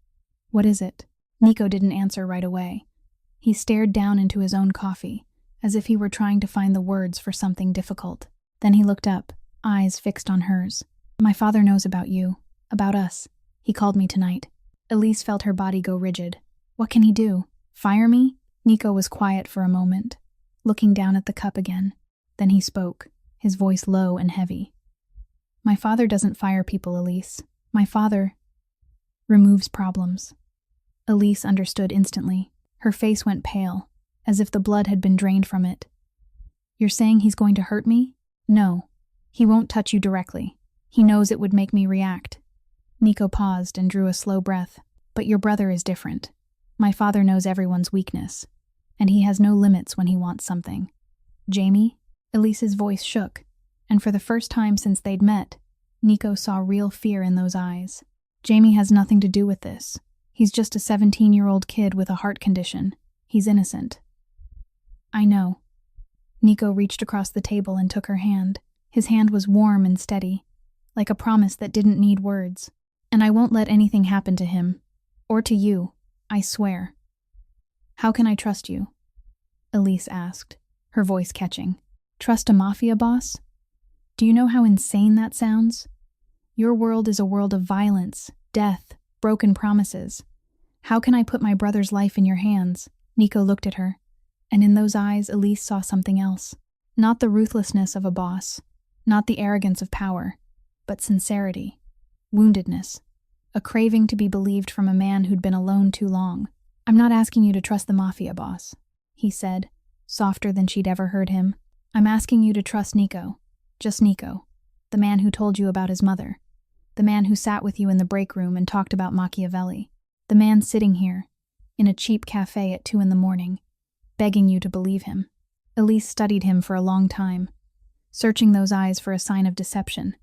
What is it?" Nico didn't answer right away. He stared down into his own coffee, as if he were trying to find the words for something difficult. Then he looked up, eyes fixed on hers. "My father knows about you, about us. He called me tonight." Elise felt her body go rigid. "What can he do? Fire me?" Nico was quiet for a moment, looking down at the cup again. Then he spoke, his voice low and heavy. "My father doesn't fire people, Elise. My father removes problems." Elise understood instantly. Her face went pale, as if the blood had been drained from it. "You're saying he's going to hurt me?" "No. He won't touch you directly. He knows it would make me react." Nico paused and drew a slow breath. "But your brother is different. My father knows everyone's weakness, and he has no limits when he wants something." "Jamie?" Elise's voice shook, and for the first time since they'd met, Nico saw real fear in those eyes. "Jamie has nothing to do with this. He's just a 17-year-old kid with a heart condition. He's innocent." "I know." Nico reached across the table and took her hand. His hand was warm and steady, like a promise that didn't need words. "And I won't let anything happen to him. Or to you. I swear." "How can I trust you?" Elise asked, her voice catching. "Trust a mafia boss? Do you know how insane that sounds? Your world is a world of violence, death, broken promises. How can I put my brother's life in your hands?" Nico looked at her, and in those eyes Elise saw something else. Not the ruthlessness of a boss, not the arrogance of power, but sincerity, woundedness, a craving to be believed from a man who'd been alone too long. "I'm not asking you to trust the mafia boss," he said, softer than she'd ever heard him. "I'm asking you to trust Nico, just Nico, the man who told you about his mother, the man who sat with you in the break room and talked about Machiavelli, the man sitting here, in a cheap cafe at 2 a.m, begging you to believe him." Elise studied him for a long time, searching those eyes for a sign of deception,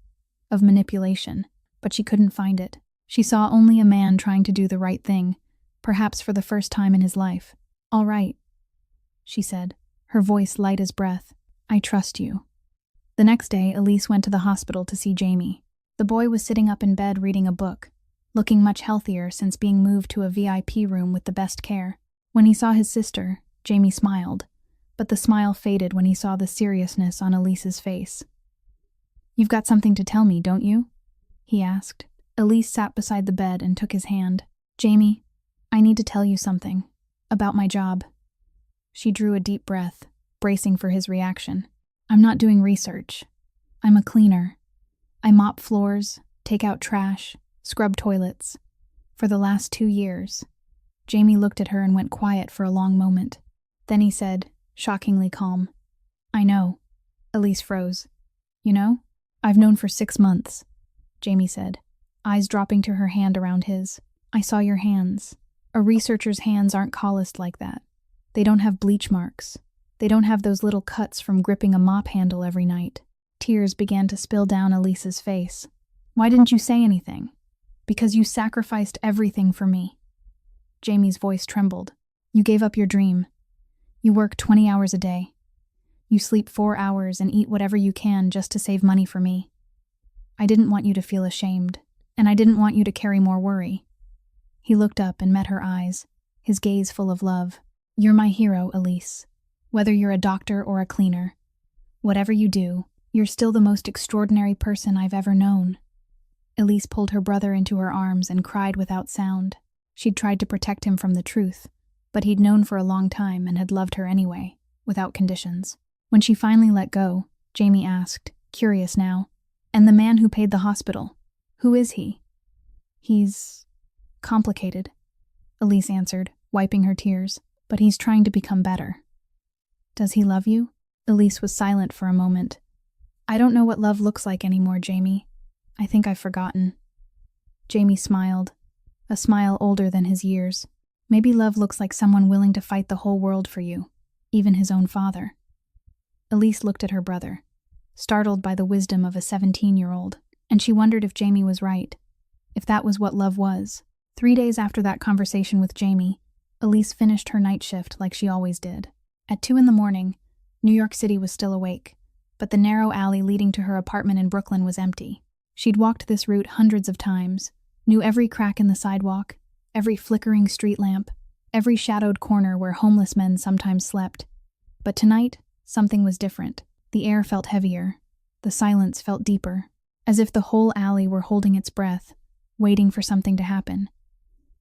of manipulation, but she couldn't find it. She saw only a man trying to do the right thing, perhaps for the first time in his life. "All right," she said, her voice light as breath. "I trust you." The next day, Elise went to the hospital to see Jamie. The boy was sitting up in bed reading a book, looking much healthier since being moved to a VIP room with the best care. When he saw his sister, Jamie smiled, but the smile faded when he saw the seriousness on Elise's face. "You've got something to tell me, don't you?" he asked. Elise sat beside the bed and took his hand. "Jamie, I need to tell you something. About my job." She drew a deep breath, bracing for his reaction. "I'm not doing research. I'm a cleaner. I mop floors, take out trash, scrub toilets. For the last 2 years." Jamie looked at her and went quiet for a long moment. Then he said, shockingly calm, "I know." Elise froze. "You know?" "I've known for 6 months," Jamie said, eyes dropping to her hand around his. "I saw your hands. A researcher's hands aren't calloused like that. They don't have bleach marks. They don't have those little cuts from gripping a mop handle every night." Tears began to spill down Elise's face. "Why didn't you say anything?" "Because you sacrificed everything for me." Jamie's voice trembled. "You gave up your dream. You work 20 hours a day. You sleep 4 hours and eat whatever you can just to save money for me. I didn't want you to feel ashamed, and I didn't want you to carry more worry." He looked up and met her eyes, his gaze full of love. "You're my hero, Elise. Whether you're a doctor or a cleaner, whatever you do, you're still the most extraordinary person I've ever known." Elise pulled her brother into her arms and cried without sound. She'd tried to protect him from the truth, but he'd known for a long time and had loved her anyway, without conditions. When she finally let go, Jamie asked, curious now, "And the man who paid the hospital, who is he?" "He's complicated," Elise answered, wiping her tears, "but he's trying to become better." "Does he love you?" Elise was silent for a moment. "I don't know what love looks like anymore, Jamie. I think I've forgotten." Jamie smiled, a smile older than his years. "Maybe love looks like someone willing to fight the whole world for you, even his own father." Elise looked at her brother, startled by the wisdom of a 17-year-old, and she wondered if Jamie was right, if that was what love was. 3 days after that conversation with Jamie, Elise finished her night shift like she always did. At 2 a.m, New York City was still awake, but the narrow alley leading to her apartment in Brooklyn was empty. She'd walked this route hundreds of times, knew every crack in the sidewalk, every flickering street lamp, every shadowed corner where homeless men sometimes slept. But tonight, something was different. The air felt heavier. The silence felt deeper, as if the whole alley were holding its breath, waiting for something to happen.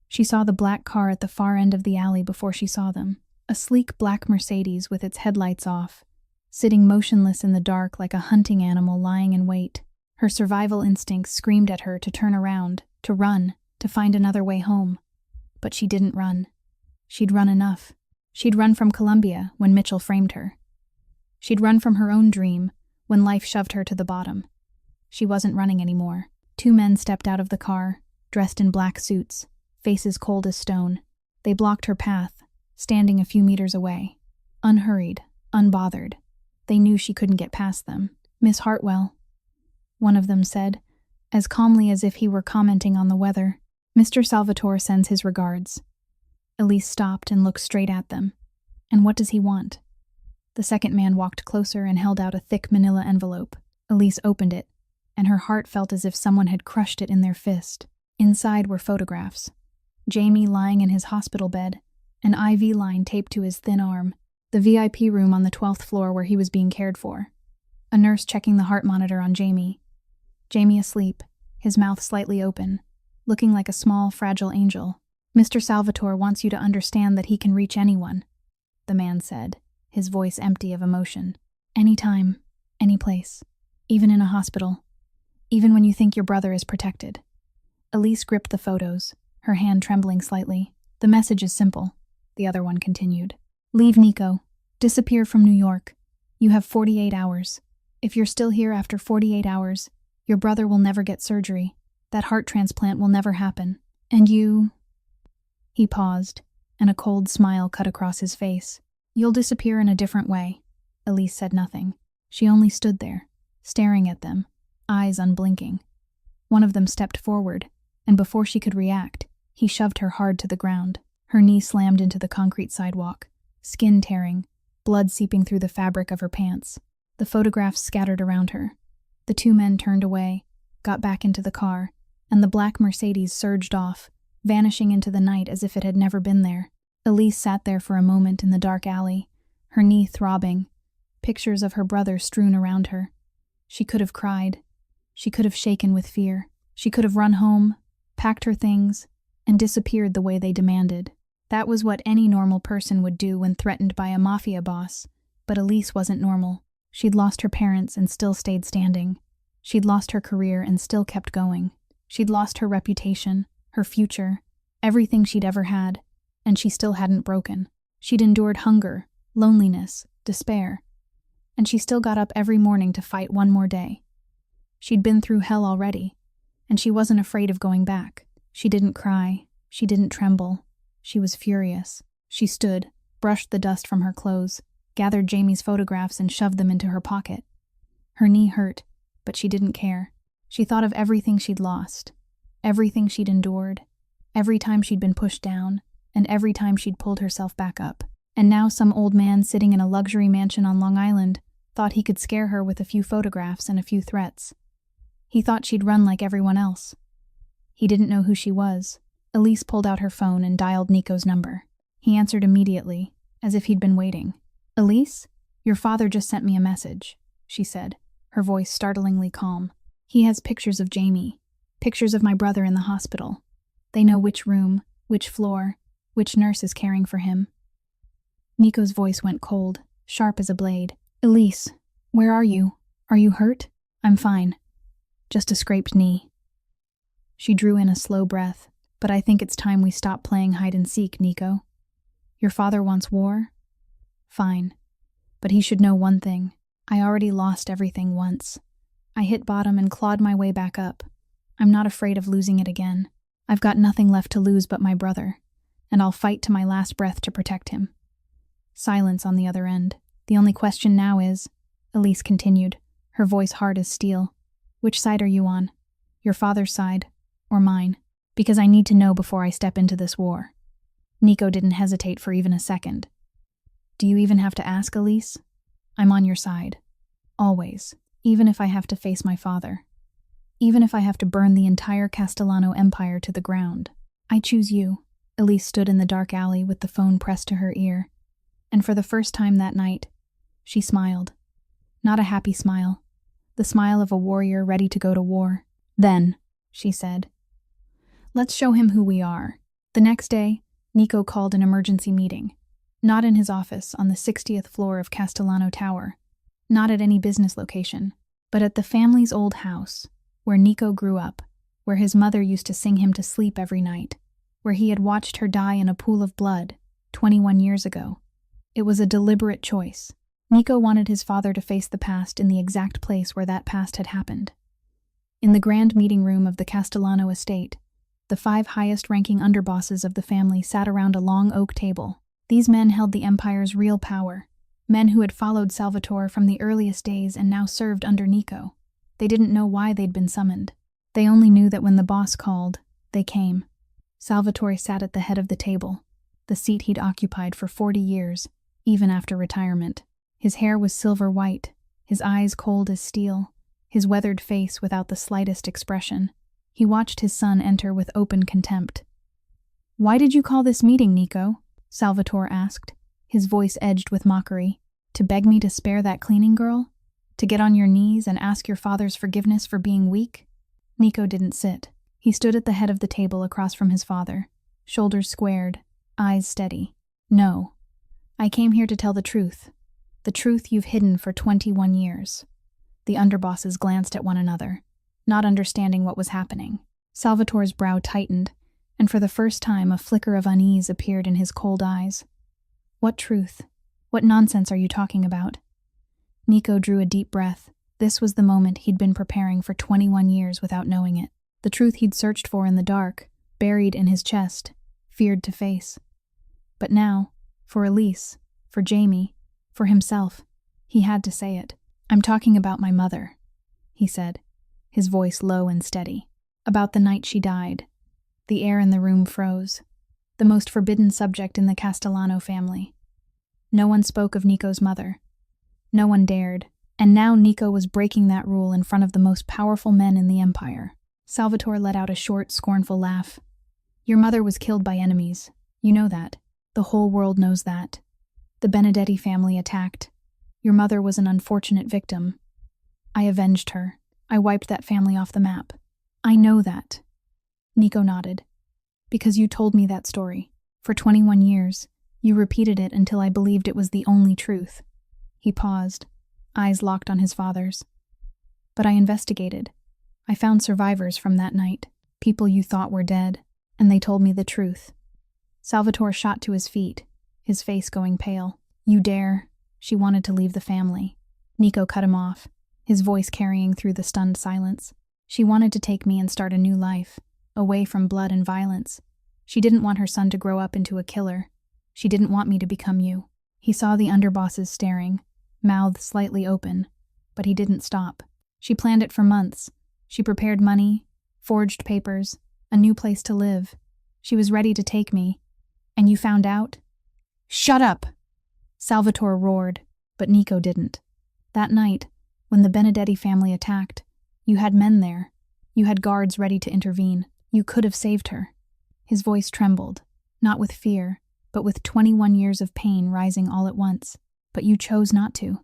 She saw the black car at the far end of the alley before she saw them, a sleek black Mercedes with its headlights off, sitting motionless in the dark like a hunting animal lying in wait. Her survival instincts screamed at her to turn around, to run, to find another way home. But she didn't run. She'd run enough. She'd run from Columbia when Mitchell framed her. She'd run from her own dream when life shoved her to the bottom. She wasn't running anymore. 2 men stepped out of the car, dressed in black suits, faces cold as stone. They blocked her path, standing a few meters away. Unhurried, unbothered. They knew she couldn't get past them. "Miss Hartwell," one of them said, as calmly as if he were commenting on the weather. "Mr. Salvatore sends his regards." Elise stopped and looked straight at them. "And what does he want?" The second man walked closer and held out a thick manila envelope. Elise opened it, and her heart felt as if someone had crushed it in their fist. Inside were photographs. Jamie lying in his hospital bed, an IV line taped to his thin arm, the VIP room on the 12th floor where he was being cared for, a nurse checking the heart monitor on Jamie. Jamie asleep, his mouth slightly open, looking like a small, fragile angel. "Mr. Salvatore wants you to understand that he can reach anyone," the man said, his voice empty of emotion. "Anytime, any place, even in a hospital, even when you think your brother is protected." Elise gripped the photos, her hand trembling slightly. "The message is simple," the other one continued. "Leave Nico. Disappear from New York. You have 48 hours. If you're still here after 48 hours, your brother will never get surgery. That heart transplant will never happen. And you..." He paused, and a cold smile cut across his face. "You'll disappear in a different way." Elise said nothing. She only stood there, staring at them, eyes unblinking. One of them stepped forward, and before she could react, he shoved her hard to the ground. Her knee slammed into the concrete sidewalk, skin tearing, blood seeping through the fabric of her pants. The photographs scattered around her. The 2 men turned away, got back into the car, and the black Mercedes surged off, vanishing into the night as if it had never been there. Elise sat there for a moment in the dark alley, her knee throbbing, pictures of her brother strewn around her. She could have cried. She could have shaken with fear. She could have run home, packed her things, and disappeared the way they demanded. That was what any normal person would do when threatened by a mafia boss, but Elise wasn't normal. She'd lost her parents and still stayed standing. She'd lost her career and still kept going. She'd lost her reputation, her future, everything she'd ever had, and she still hadn't broken. She'd endured hunger, loneliness, despair, and she still got up every morning to fight one more day. She'd been through hell already, and she wasn't afraid of going back. She didn't cry, she didn't tremble. She was furious. She stood, brushed the dust from her clothes, gathered Jamie's photographs and shoved them into her pocket. Her knee hurt, but she didn't care. She thought of everything she'd lost, everything she'd endured, every time she'd been pushed down, and every time she'd pulled herself back up. And now some old man sitting in a luxury mansion on Long Island thought he could scare her with a few photographs and a few threats. He thought she'd run like everyone else. He didn't know who she was. Elise pulled out her phone and dialed Nico's number. He answered immediately, as if he'd been waiting. "Elise, your father just sent me a message," she said, her voice startlingly calm. "He has pictures of Jamie, pictures of my brother in the hospital. They know which room, which floor, which nurse is caring for him." Nico's voice went cold, sharp as a blade. "Elise, where are you? Are you hurt?" "I'm fine. Just a scraped knee." She drew in a slow breath. "But I think it's time we stop playing hide and seek, Nico. Your father wants war? Fine. But he should know one thing. I already lost everything once. I hit bottom and clawed my way back up. I'm not afraid of losing it again. I've got nothing left to lose but my brother, and I'll fight to my last breath to protect him." Silence on the other end. "The only question now is," Elise continued, her voice hard as steel, "which side are you on? Your father's side, or mine? Because I need to know before I step into this war." Nico didn't hesitate for even a second. "Do you even have to ask, Elise? I'm on your side. Always. Even if I have to face my father. Even if I have to burn the entire Castellano Empire to the ground. I choose you." Elise stood in the dark alley with the phone pressed to her ear. And for the first time that night, she smiled. Not a happy smile. The smile of a warrior ready to go to war. "Then," she said, "let's show him who we are." The next day, Nico called an emergency meeting. Not in his office on the 60th floor of Castellano Tower. Not at any business location, but at the family's old house, where Nico grew up, where his mother used to sing him to sleep every night, where he had watched her die in a pool of blood 21 years ago. It was a deliberate choice. Nico wanted his father to face the past in the exact place where that past had happened. In the grand meeting room of the Castellano estate, the 5 highest-ranking underbosses of the family sat around a long oak table. These men held the empire's real power, men who had followed Salvatore from the earliest days and now served under Nico. They didn't know why they'd been summoned. They only knew that when the boss called, they came. Salvatore sat at the head of the table, the seat he'd occupied for 40 years, even after retirement. His hair was silver white, his eyes cold as steel, his weathered face without the slightest expression. He watched his son enter with open contempt. "Why did you call this meeting, Nico?" Salvatore asked, his voice edged with mockery. "To beg me to spare that cleaning girl? To get on your knees and ask your father's forgiveness for being weak?" Nico didn't sit. He stood at the head of the table across from his father, shoulders squared, eyes steady. "No. I came here to tell the truth you've hidden for 21 years. The underbosses glanced at one another, not understanding what was happening. Salvatore's brow tightened, and for the first time a flicker of unease appeared in his cold eyes. "What truth? What nonsense are you talking about?" Nico drew a deep breath. This was the moment he'd been preparing for 21 years without knowing it. The truth he'd searched for in the dark, buried in his chest, feared to face. But now, for Elise, for Jamie, for himself, he had to say it. "I'm talking about my mother," he said, his voice low and steady. "About the night she died." The air in the room froze. The most forbidden subject in the Castellano family. No one spoke of Nico's mother. No one dared. And now Nico was breaking that rule in front of the most powerful men in the empire. Salvatore let out a short, scornful laugh. "Your mother was killed by enemies. You know that. The whole world knows that. The Benedetti family attacked. Your mother was an unfortunate victim. I avenged her. I wiped that family off the map. I know that. Nico nodded. Because you told me that story. For 21 years, you repeated it until I believed it was the only truth. He paused, eyes locked on his father's. But I investigated. I found survivors from that night, people you thought were dead, and they told me the truth. Salvatore shot to his feet, his face going pale. You dare. She wanted to leave the family. Nico cut him off, his voice carrying through the stunned silence. She wanted to take me and start a new life, away from blood and violence. She didn't want her son to grow up into a killer. She didn't want me to become you. He saw the underbosses staring, mouth slightly open, but he didn't stop. She planned it for months. She prepared money, forged papers, a new place to live. She was ready to take me. And you found out? Shut up! Salvatore roared, but Nico didn't. That night, when the Benedetti family attacked, you had men there. You had guards ready to intervene. You could have saved her. His voice trembled, not with fear, but with 21 years of pain rising all at once. But you chose not to.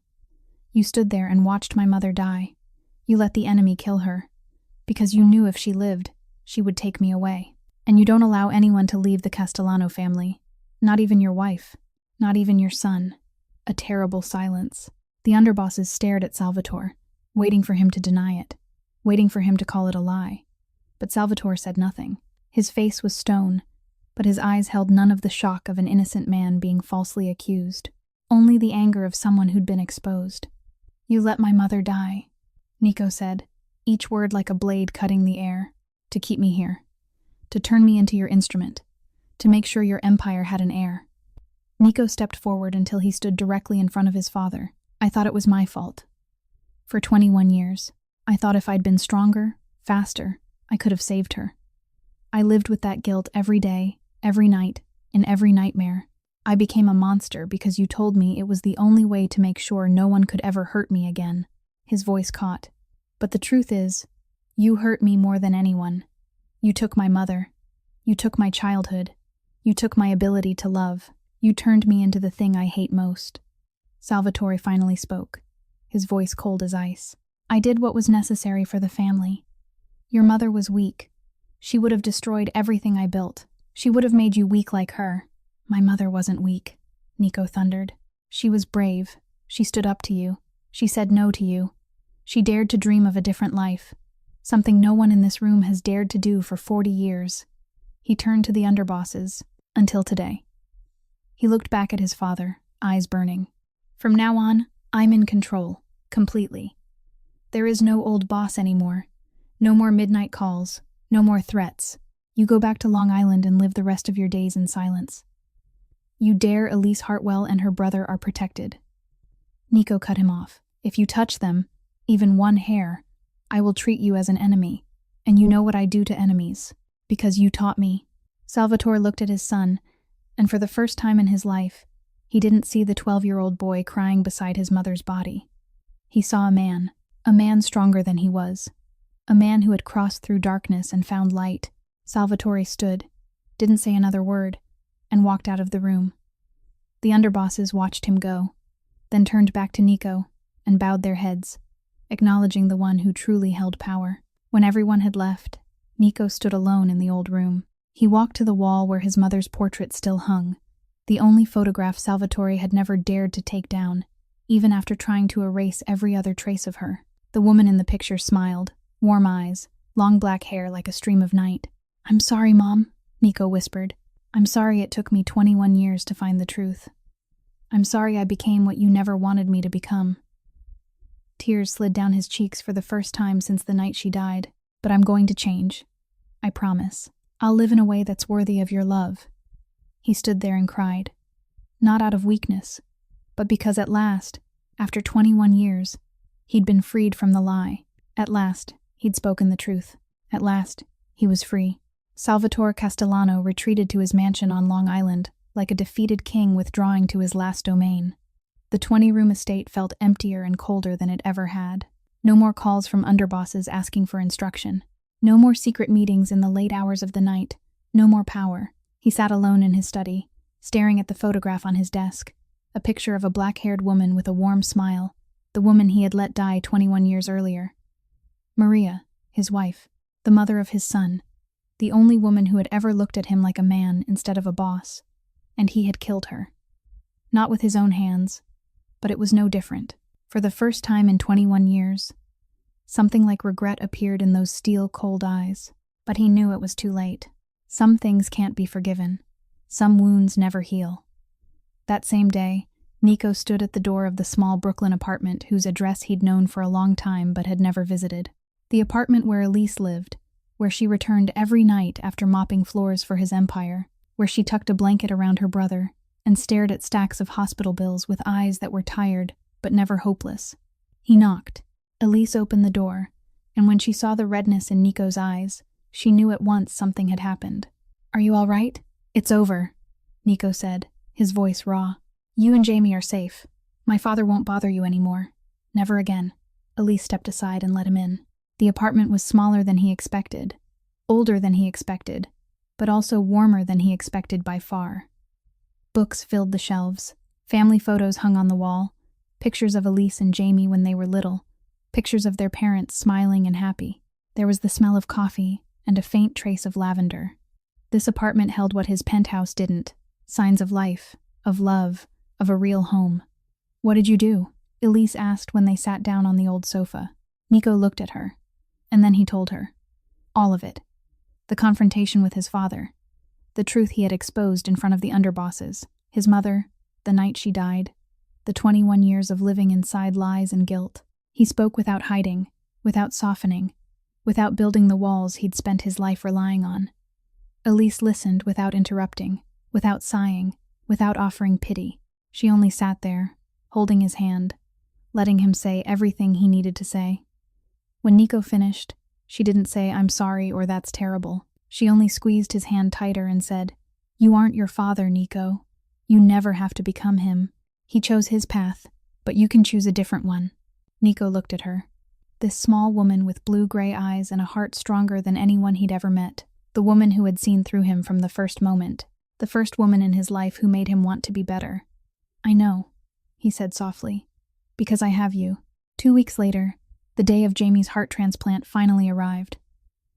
You stood there and watched my mother die. You let the enemy kill her, because you knew if she lived, she would take me away. And you don't allow anyone to leave the Castellano family, not even your wife, not even your son. A terrible silence. The underbosses stared at Salvatore, waiting for him to deny it, waiting for him to call it a lie. But Salvatore said nothing. His face was stone, but his eyes held none of the shock of an innocent man being falsely accused, only the anger of someone who'd been exposed. You let my mother die, Nico said, each word like a blade cutting the air, to keep me here, to turn me into your instrument, to make sure your empire had an heir. Nico stepped forward until he stood directly in front of his father. I thought it was my fault. For 21 years, I thought if I'd been stronger, faster, I could have saved her. I lived with that guilt every day, every night, in every nightmare. I became a monster because you told me it was the only way to make sure no one could ever hurt me again. His voice caught. But the truth is, you hurt me more than anyone. You took my mother. You took my childhood. You took my ability to love. You turned me into the thing I hate most. Salvatore finally spoke, his voice cold as ice. I did what was necessary for the family. Your mother was weak. She would have destroyed everything I built. She would have made you weak like her. My mother wasn't weak, Nico thundered. She was brave. She stood up to you. She said no to you. She dared to dream of a different life, something no one in this room has dared to do for 40 years. He turned to the underbosses, until today. He looked back at his father, eyes burning. From now on, I'm in control, completely. There is no old boss anymore. No more midnight calls, no more threats. You go back to Long Island and live the rest of your days in silence. You dare Elise Hartwell and her brother are protected. Nico cut him off. If you touch them, even one hair, I will treat you as an enemy, and you know what I do to enemies, because you taught me. Salvatore looked at his son, and for the first time in his life, he didn't see the 12-year-old boy crying beside his mother's body. He saw a man stronger than he was, a man who had crossed through darkness and found light. Salvatore stood, didn't say another word, and walked out of the room. The underbosses watched him go, then turned back to Nico and bowed their heads, acknowledging the one who truly held power. When everyone had left, Nico stood alone in the old room. He walked to the wall where his mother's portrait still hung, the only photograph Salvatore had never dared to take down, even after trying to erase every other trace of her. The woman in the picture smiled, warm eyes, long black hair like a stream of night. I'm sorry, Mom, Nico whispered. I'm sorry it took me 21 years to find the truth. I'm sorry I became what you never wanted me to become. Tears slid down his cheeks for the first time since the night she died. But I'm going to change. I promise. I'll live in a way that's worthy of your love. He stood there and cried. Not out of weakness, but because at last, after 21 years, he'd been freed from the lie. At last, he'd spoken the truth. At last, he was free. Salvatore Castellano retreated to his mansion on Long Island, like a defeated king withdrawing to his last domain. The 20-room estate felt emptier and colder than it ever had. No more calls from underbosses asking for instruction. No more secret meetings in the late hours of the night. No more power. He sat alone in his study, staring at the photograph on his desk, a picture of a black-haired woman with a warm smile, the woman he had let die 21 years earlier. Maria, his wife, the mother of his son, the only woman who had ever looked at him like a man instead of a boss, and he had killed her. Not with his own hands, but it was no different. For the first time in 21 years, something like regret appeared in those steel-cold eyes, but he knew it was too late. Some things can't be forgiven. Some wounds never heal. That same day, Nico stood at the door of the small Brooklyn apartment whose address he'd known for a long time but had never visited. The apartment where Elise lived, where she returned every night after mopping floors for his empire, where she tucked a blanket around her brother and stared at stacks of hospital bills with eyes that were tired but never hopeless. He knocked. Elise opened the door, and when she saw the redness in Nico's eyes, she knew at once something had happened. "Are you all right?" "It's over," Nico said, his voice raw. "You and Jamie are safe. My father won't bother you anymore. Never again." Elise stepped aside and let him in. The apartment was smaller than he expected, older than he expected, but also warmer than he expected by far. Books filled the shelves. Family photos hung on the wall. Pictures of Elise and Jamie when they were little. Pictures of their parents smiling and happy. There was the smell of coffee and a faint trace of lavender. This apartment held what his penthouse didn't: signs of life, of love, of a real home. "What did you do?" Elise asked when they sat down on the old sofa. Nico looked at her, and then he told her. All of it. The confrontation with his father. The truth he had exposed in front of the underbosses. His mother, the night she died. The 21 years of living inside lies and guilt. He spoke without hiding, without softening, without building the walls he'd spent his life relying on. Elise listened without interrupting, without sighing, without offering pity. She only sat there, holding his hand, letting him say everything he needed to say. When Nico finished, she didn't say, "I'm sorry" or "that's terrible." She only squeezed his hand tighter and said, "You aren't your father, Nico. You never have to become him. He chose his path, but you can choose a different one." Nico looked at her. This small woman with blue-gray eyes and a heart stronger than anyone he'd ever met. The woman who had seen through him from the first moment. The first woman in his life who made him want to be better. "I know," he said softly, "because I have you." 2 weeks later, the day of Jamie's heart transplant finally arrived.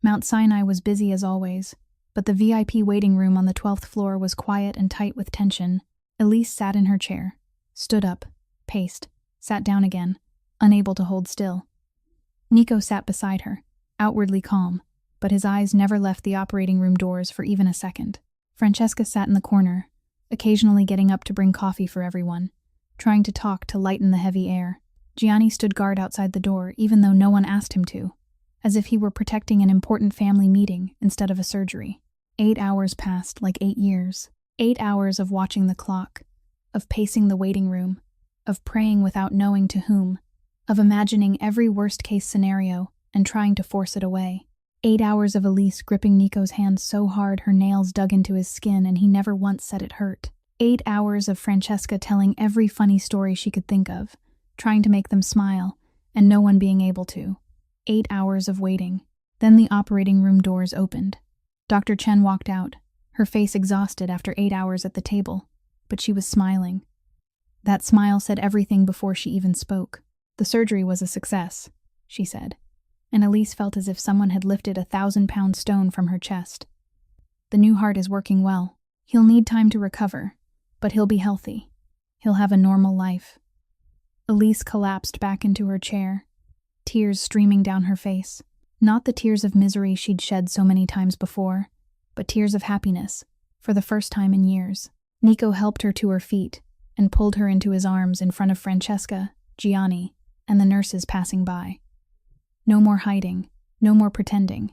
Mount Sinai was busy as always, but the VIP waiting room on the 12th floor was quiet and tight with tension. Elise sat in her chair, stood up, paced, sat down again, unable to hold still. Nico sat beside her, outwardly calm, but his eyes never left the operating room doors for even a second. Francesca sat in the corner, occasionally getting up to bring coffee for everyone, trying to talk to lighten the heavy air. Gianni stood guard outside the door even though no one asked him to, as if he were protecting an important family meeting instead of a surgery. 8 hours passed like 8 years. 8 hours of watching the clock, of pacing the waiting room, of praying without knowing to whom, of imagining every worst-case scenario and trying to force it away. 8 hours of Elise gripping Nico's hand so hard her nails dug into his skin and he never once said it hurt. 8 hours of Francesca telling every funny story she could think of, trying to make them smile, and no one being able to. 8 hours of waiting. Then the operating room doors opened. Dr. Chen walked out, her face exhausted after 8 hours at the table, but she was smiling. That smile said everything before she even spoke. "The surgery was a success," she said, and Elise felt as if someone had lifted a 1,000-pound stone from her chest. "The new heart is working well. He'll need time to recover, but he'll be healthy. He'll have a normal life." Elise collapsed back into her chair, tears streaming down her face. Not the tears of misery she'd shed so many times before, but tears of happiness, for the first time in years. Nico helped her to her feet and pulled her into his arms in front of Francesca, Gianni, and the nurses passing by. No more hiding, no more pretending.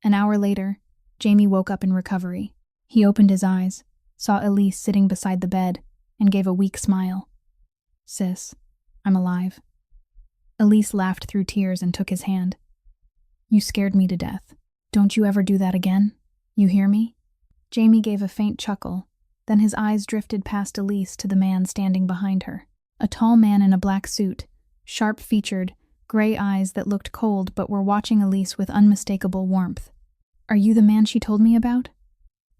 An hour later, Jamie woke up in recovery. He opened his eyes, saw Elise sitting beside the bed, and gave a weak smile. "Sis, I'm alive." Elise laughed through tears and took his hand. "You scared me to death. Don't you ever do that again? You hear me?" Jamie gave a faint chuckle, then his eyes drifted past Elise to the man standing behind her. A tall man in a black suit, sharp-featured, gray eyes that looked cold but were watching Elise with unmistakable warmth. "Are you the man she told me about?"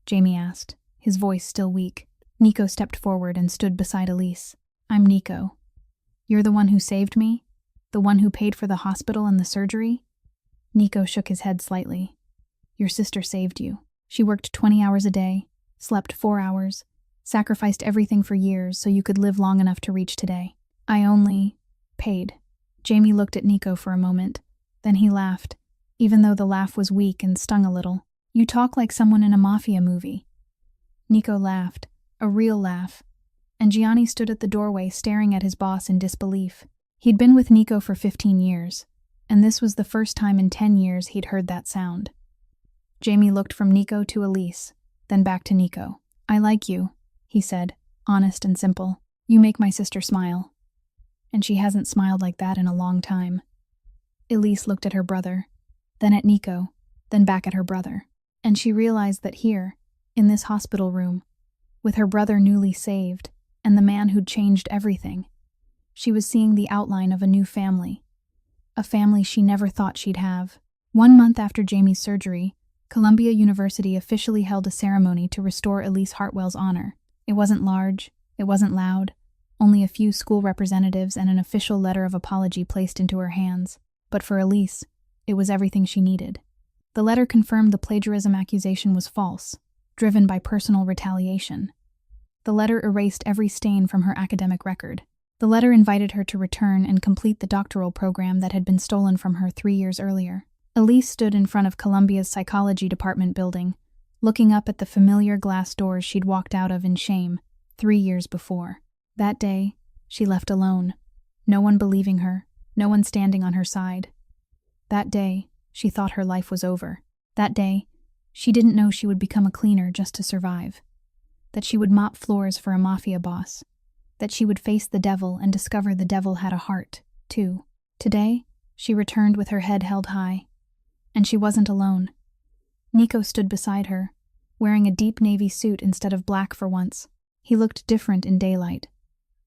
Jamie asked, his voice still weak. Nico stepped forward and stood beside Elise. "I'm Nico. You're the one who saved me? The one who paid for the hospital and the surgery?" Nico shook his head slightly. Your sister saved you. She worked 20 hours a day, slept 4 hours, sacrificed everything for years so you could live long enough to reach today. I only paid. Jamie looked at Nico for a moment. Then he laughed, even though the laugh was weak and stung a little. You talk like someone in a Mafia movie. Nico laughed, a real laugh, and Gianni stood at the doorway staring at his boss in disbelief. He'd been with Nico for 15 years, and this was the first time in 10 years he'd heard that sound. Jamie looked from Nico to Elise, then back to Nico. I like you, he said, honest and simple. You make my sister smile. And she hasn't smiled like that in a long time. Elise looked at her brother, then at Nico, then back at her brother. And she realized that here, in this hospital room, with her brother newly saved, and the man who'd changed everything, she was seeing the outline of a new family. A family she never thought she'd have. 1 month after Jamie's surgery, Columbia University officially held a ceremony to restore Elise Hartwell's honor. It wasn't large, it wasn't loud, only a few school representatives and an official letter of apology placed into her hands. But for Elise, it was everything she needed. The letter confirmed the plagiarism accusation was false, driven by personal retaliation. The letter erased every stain from her academic record. The letter invited her to return and complete the doctoral program that had been stolen from her 3 years earlier. Elise stood in front of Columbia's psychology department building, looking up at the familiar glass doors she'd walked out of in shame 3 years before. That day, she left alone, no one believing her, no one standing on her side. That day, she thought her life was over. That day, she didn't know she would become a cleaner just to survive. That she would mop floors for a Mafia boss. That she would face the devil and discover the devil had a heart, too. Today, she returned with her head held high. And she wasn't alone. Nico stood beside her, wearing a deep navy suit instead of black for once. He looked different in daylight.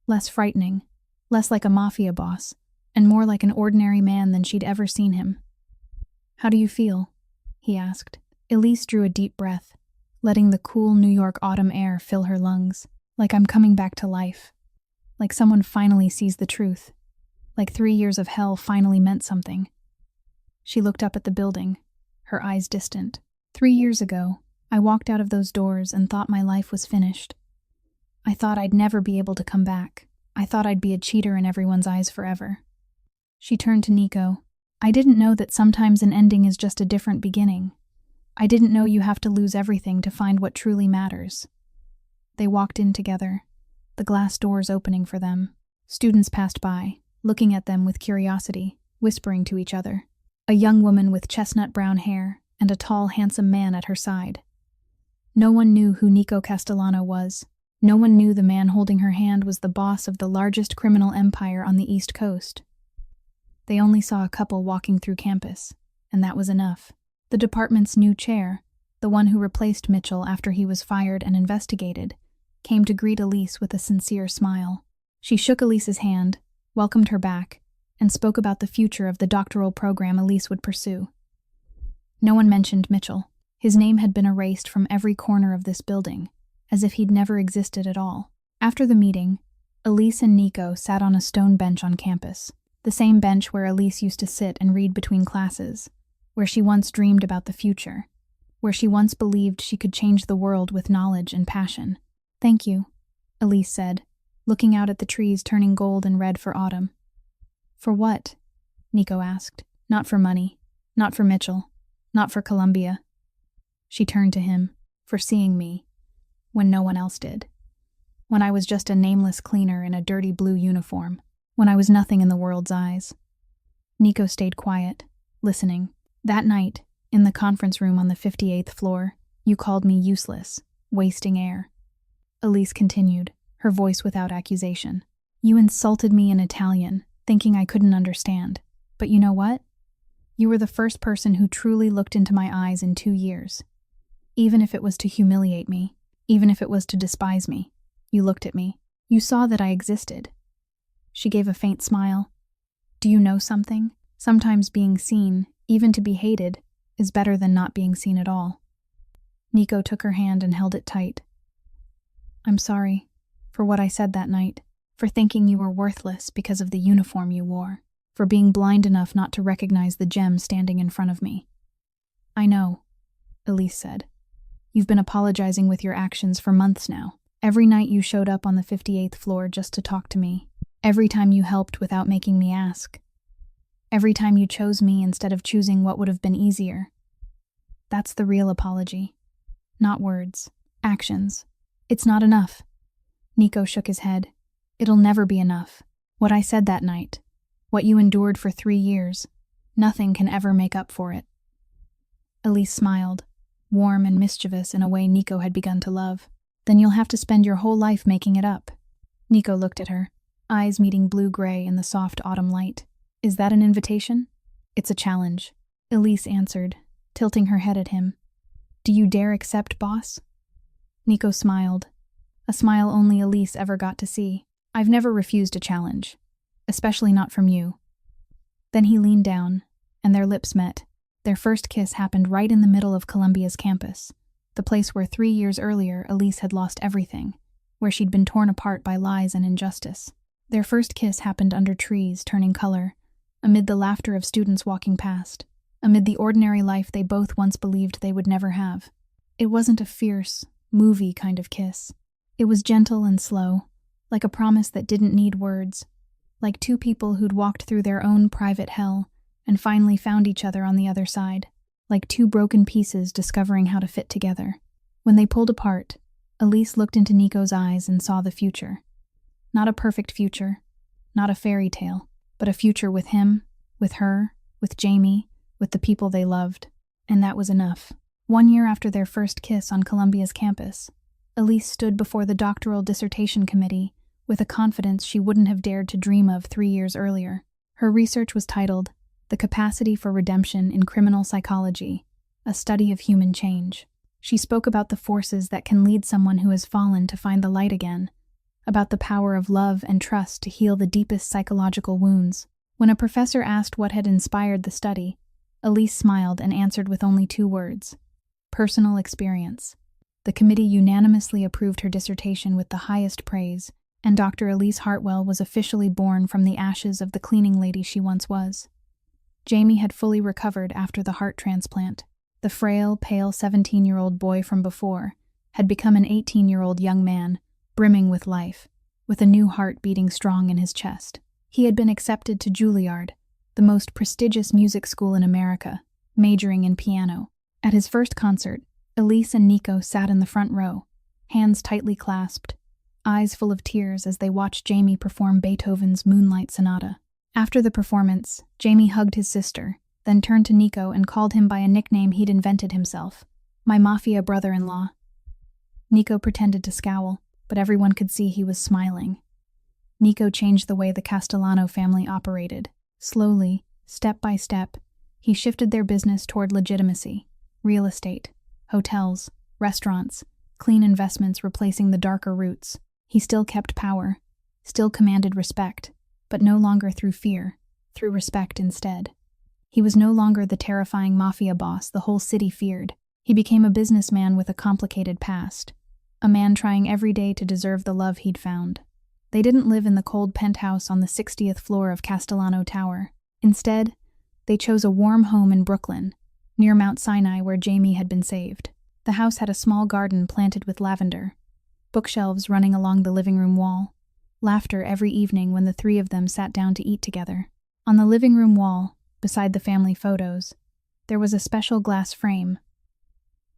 Less frightening, less like a Mafia boss, and more like an ordinary man than she'd ever seen him. How do you feel? He asked. Elise drew a deep breath, letting the cool New York autumn air fill her lungs. Like I'm coming back to life. Like someone finally sees the truth. Like 3 years of hell finally meant something. She looked up at the building, her eyes distant. 3 years ago, I walked out of those doors and thought my life was finished. I thought I'd never be able to come back. I thought I'd be a cheater in everyone's eyes forever. She turned to Nico. I didn't know that sometimes an ending is just a different beginning. I didn't know you have to lose everything to find what truly matters. They walked in together, the glass doors opening for them. Students passed by, looking at them with curiosity, whispering to each other. A young woman with chestnut brown hair and a tall, handsome man at her side. No one knew who Nico Castellano was. No one knew the man holding her hand was the boss of the largest criminal empire on the East Coast. They only saw a couple walking through campus, and that was enough. The department's new chair, the one who replaced Mitchell after he was fired and investigated, came to greet Elise with a sincere smile. She shook Elise's hand, welcomed her back, and spoke about the future of the doctoral program Elise would pursue. No one mentioned Mitchell. His name had been erased from every corner of this building, as if he'd never existed at all. After the meeting, Elise and Nico sat on a stone bench on campus, the same bench where Elise used to sit and read between classes, where she once dreamed about the future, where she once believed she could change the world with knowledge and passion. Thank you, Elise said, looking out at the trees turning gold and red for autumn. For what? Nico asked. Not for money, not for Mitchell, not for Columbia. She turned to him, for seeing me, when no one else did. When I was just a nameless cleaner in a dirty blue uniform, when I was nothing in the world's eyes. Nico stayed quiet, listening. That night, in the conference room on the 58th floor, you called me useless, wasting air. Elise continued, her voice without accusation. You insulted me in Italian, thinking I couldn't understand. But you know what? You were the first person who truly looked into my eyes in 2 years. Even if it was to humiliate me, even if it was to despise me, you looked at me. You saw that I existed. She gave a faint smile. Do you know something? Sometimes being seen, even to be hated, is better than not being seen at all. Nico took her hand and held it tight. I'm sorry for what I said that night, for thinking you were worthless because of the uniform you wore. for being blind enough not to recognize the gem standing in front of me. I know, Elise said. You've been apologizing with your actions for months now. Every night you showed up on the 58th floor just to talk to me. Every time you helped without making me ask. Every time you chose me instead of choosing what would have been easier. That's the real apology. Not words. Actions. It's not enough. Nico shook his head. It'll never be enough. What I said that night, what you endured for 3 years, nothing can ever make up for it. Elise smiled, warm and mischievous in a way Nico had begun to love. Then you'll have to spend your whole life making it up. Nico looked at her, eyes meeting blue-gray in the soft autumn light. Is that an invitation? It's a challenge, Elise answered, tilting her head at him. Do you dare accept, boss? Nico smiled, a smile only Elise ever got to see. I've never refused a challenge, especially not from you. Then he leaned down, and their lips met. Their first kiss happened right in the middle of Columbia's campus, the place where 3 years earlier Elise had lost everything, where she'd been torn apart by lies and injustice. Their first kiss happened under trees turning color, amid the laughter of students walking past, amid the ordinary life they both once believed they would never have. It wasn't a fierce, movie kind of kiss. It was gentle and slow, like a promise that didn't need words, like two people who'd walked through their own private hell and finally found each other on the other side, like two broken pieces discovering how to fit together. When they pulled apart, Elise looked into Nico's eyes and saw the future. Not a perfect future, not a fairy tale, but a future with him, with her, with Jamie, with the people they loved. And that was enough. 1 year after their first kiss on Columbia's campus, Elise stood before the doctoral dissertation committee with a confidence she wouldn't have dared to dream of 3 years earlier. Her research was titled, The Capacity for Redemption in Criminal Psychology, a Study of Human Change. She spoke about the forces that can lead someone who has fallen to find the light again, about the power of love and trust to heal the deepest psychological wounds. When a professor asked what had inspired the study, Elise smiled and answered with only 2 words: personal experience. The committee unanimously approved her dissertation with the highest praise, and Dr. Elise Hartwell was officially born from the ashes of the cleaning lady she once was. Jamie had fully recovered after the heart transplant. The frail, pale 17-year-old boy from before had become an 18-year-old young man, brimming with life, with a new heart beating strong in his chest. He had been accepted to Juilliard, the most prestigious music school in America, majoring in piano. At his first concert, Elise and Nico sat in the front row, hands tightly clasped, eyes full of tears as they watched Jamie perform Beethoven's Moonlight Sonata. After the performance, Jamie hugged his sister, then turned to Nico and called him by a nickname he'd invented himself, my Mafia brother-in-law. Nico pretended to scowl, but everyone could see he was smiling. Nico changed the way the Castellano family operated. Slowly, step by step, he shifted their business toward legitimacy, real estate, hotels, restaurants, clean investments replacing the darker roots. He still kept power, still commanded respect, but no longer through fear, through respect instead. He was no longer the terrifying mafia boss the whole city feared. He became a businessman with a complicated past, a man trying every day to deserve the love he'd found. They didn't live in the cold penthouse on the 60th floor of Castellano Tower. Instead, they chose a warm home in Brooklyn, near Mount Sinai where Jamie had been saved. The house had a small garden planted with lavender, bookshelves running along the living room wall, laughter every evening when the 3 of them sat down to eat together. On the living room wall, beside the family photos, there was a special glass frame.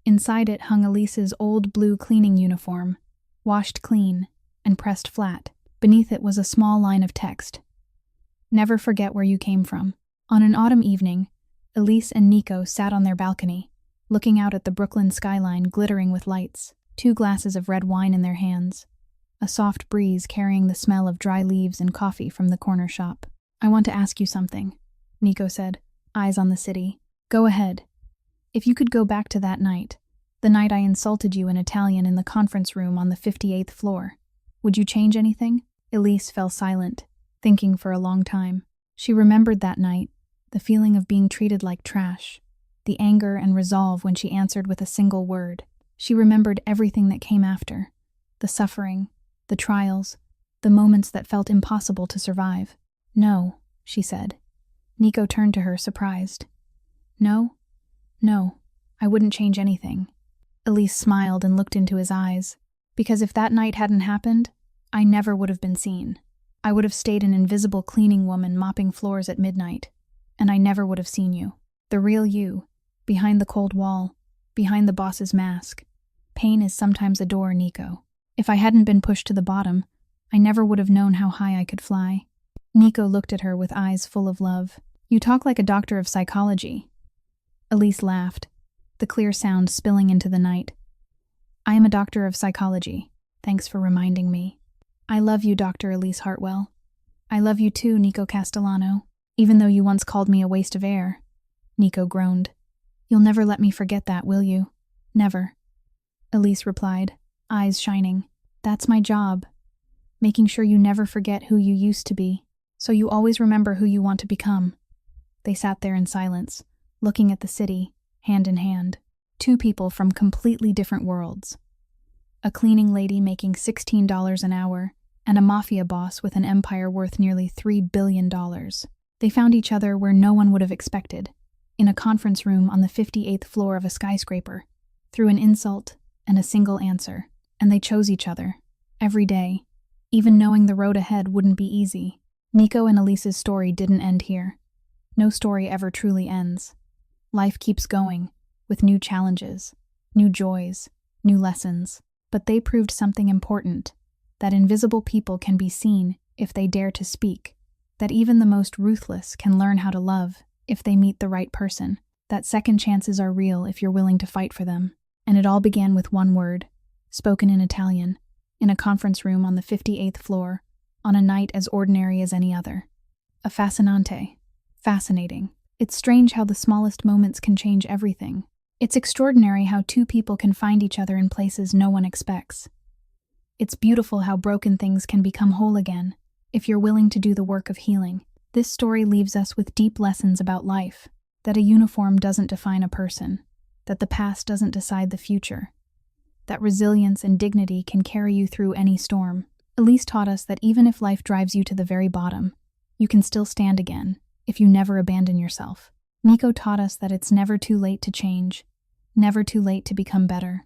Inside it hung Elise's old blue cleaning uniform, washed clean and pressed flat. Beneath it was a small line of text. Never forget where you came from. On an autumn evening, Elise and Nico sat on their balcony, looking out at the Brooklyn skyline glittering with lights, 2 glasses of red wine in their hands, a soft breeze carrying the smell of dry leaves and coffee from the corner shop. I want to ask you something, Nico said, eyes on the city. Go ahead. If you could go back to that night, the night I insulted you in Italian in the conference room on the 58th floor, would you change anything? Elise fell silent, thinking for a long time. She remembered that night, the feeling of being treated like trash, the anger and resolve when she answered with a single word. She remembered everything that came after, the suffering, the trials, the moments that felt impossible to survive. No, she said, Nico turned to her, surprised. No, I wouldn't change anything. Elise smiled and looked into his eyes. Because if that night hadn't happened, I never would have been seen. I would have stayed an invisible cleaning woman mopping floors at midnight, and I never would have seen you. The real you, behind the cold wall, behind the boss's mask. Pain is sometimes a door, Nico. If I hadn't been pushed to the bottom, I never would have known how high I could fly. Nico looked at her with eyes full of love. You talk like a doctor of psychology. Elise laughed, the clear sound spilling into the night. I am a doctor of psychology. Thanks for reminding me. I love you, Dr. Elise Hartwell. I love you too, Nico Castellano, even though you once called me a waste of air. Nico groaned. You'll never let me forget that, will you? Never. Elise replied, eyes shining. That's my job. Making sure you never forget who you used to be, so you always remember who you want to become. They sat there in silence, looking at the city, hand in hand. Two people from completely different worlds. A cleaning lady making $16 an hour, and a mafia boss with an empire worth nearly $3 billion. They found each other where no one would have expected, in a conference room on the 58th floor of a skyscraper, through an insult and a single answer, and they chose each other, every day, even knowing the road ahead wouldn't be easy. Nico and Elise's story didn't end here. No story ever truly ends. Life keeps going, with new challenges, new joys, new lessons. But they proved something important, that invisible people can be seen if they dare to speak, that even the most ruthless can learn how to love if they meet the right person, that second chances are real if you're willing to fight for them. And it all began with one word, spoken in Italian, in a conference room on the 58th floor, on a night as ordinary as any other. A fascinante. Fascinating. It's strange how the smallest moments can change everything. It's extraordinary how two people can find each other in places no one expects. It's beautiful how broken things can become whole again, if you're willing to do the work of healing. This story leaves us with deep lessons about life, that a uniform doesn't define a person, that the past doesn't decide the future, that resilience and dignity can carry you through any storm. Elise taught us that even if life drives you to the very bottom, you can still stand again, if you never abandon yourself. Nico taught us that it's never too late to change, never too late to become better.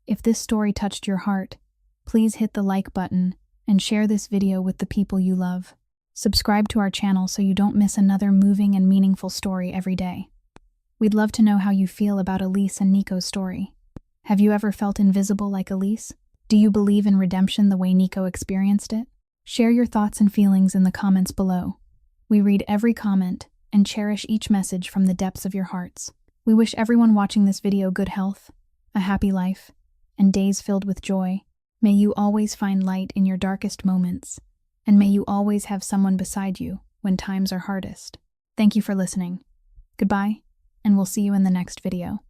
If this story touched your heart, please hit the like button and share this video with the people you love. Subscribe to our channel so you don't miss another moving and meaningful story every day. We'd love to know how you feel about Elise and Nico's story. Have you ever felt invisible like Elise? Do you believe in redemption the way Nico experienced it? Share your thoughts and feelings in the comments below. We read every comment and cherish each message from the depths of your hearts. We wish everyone watching this video good health, a happy life, and days filled with joy. May you always find light in your darkest moments, and may you always have someone beside you when times are hardest. Thank you for listening. Goodbye, and we'll see you in the next video.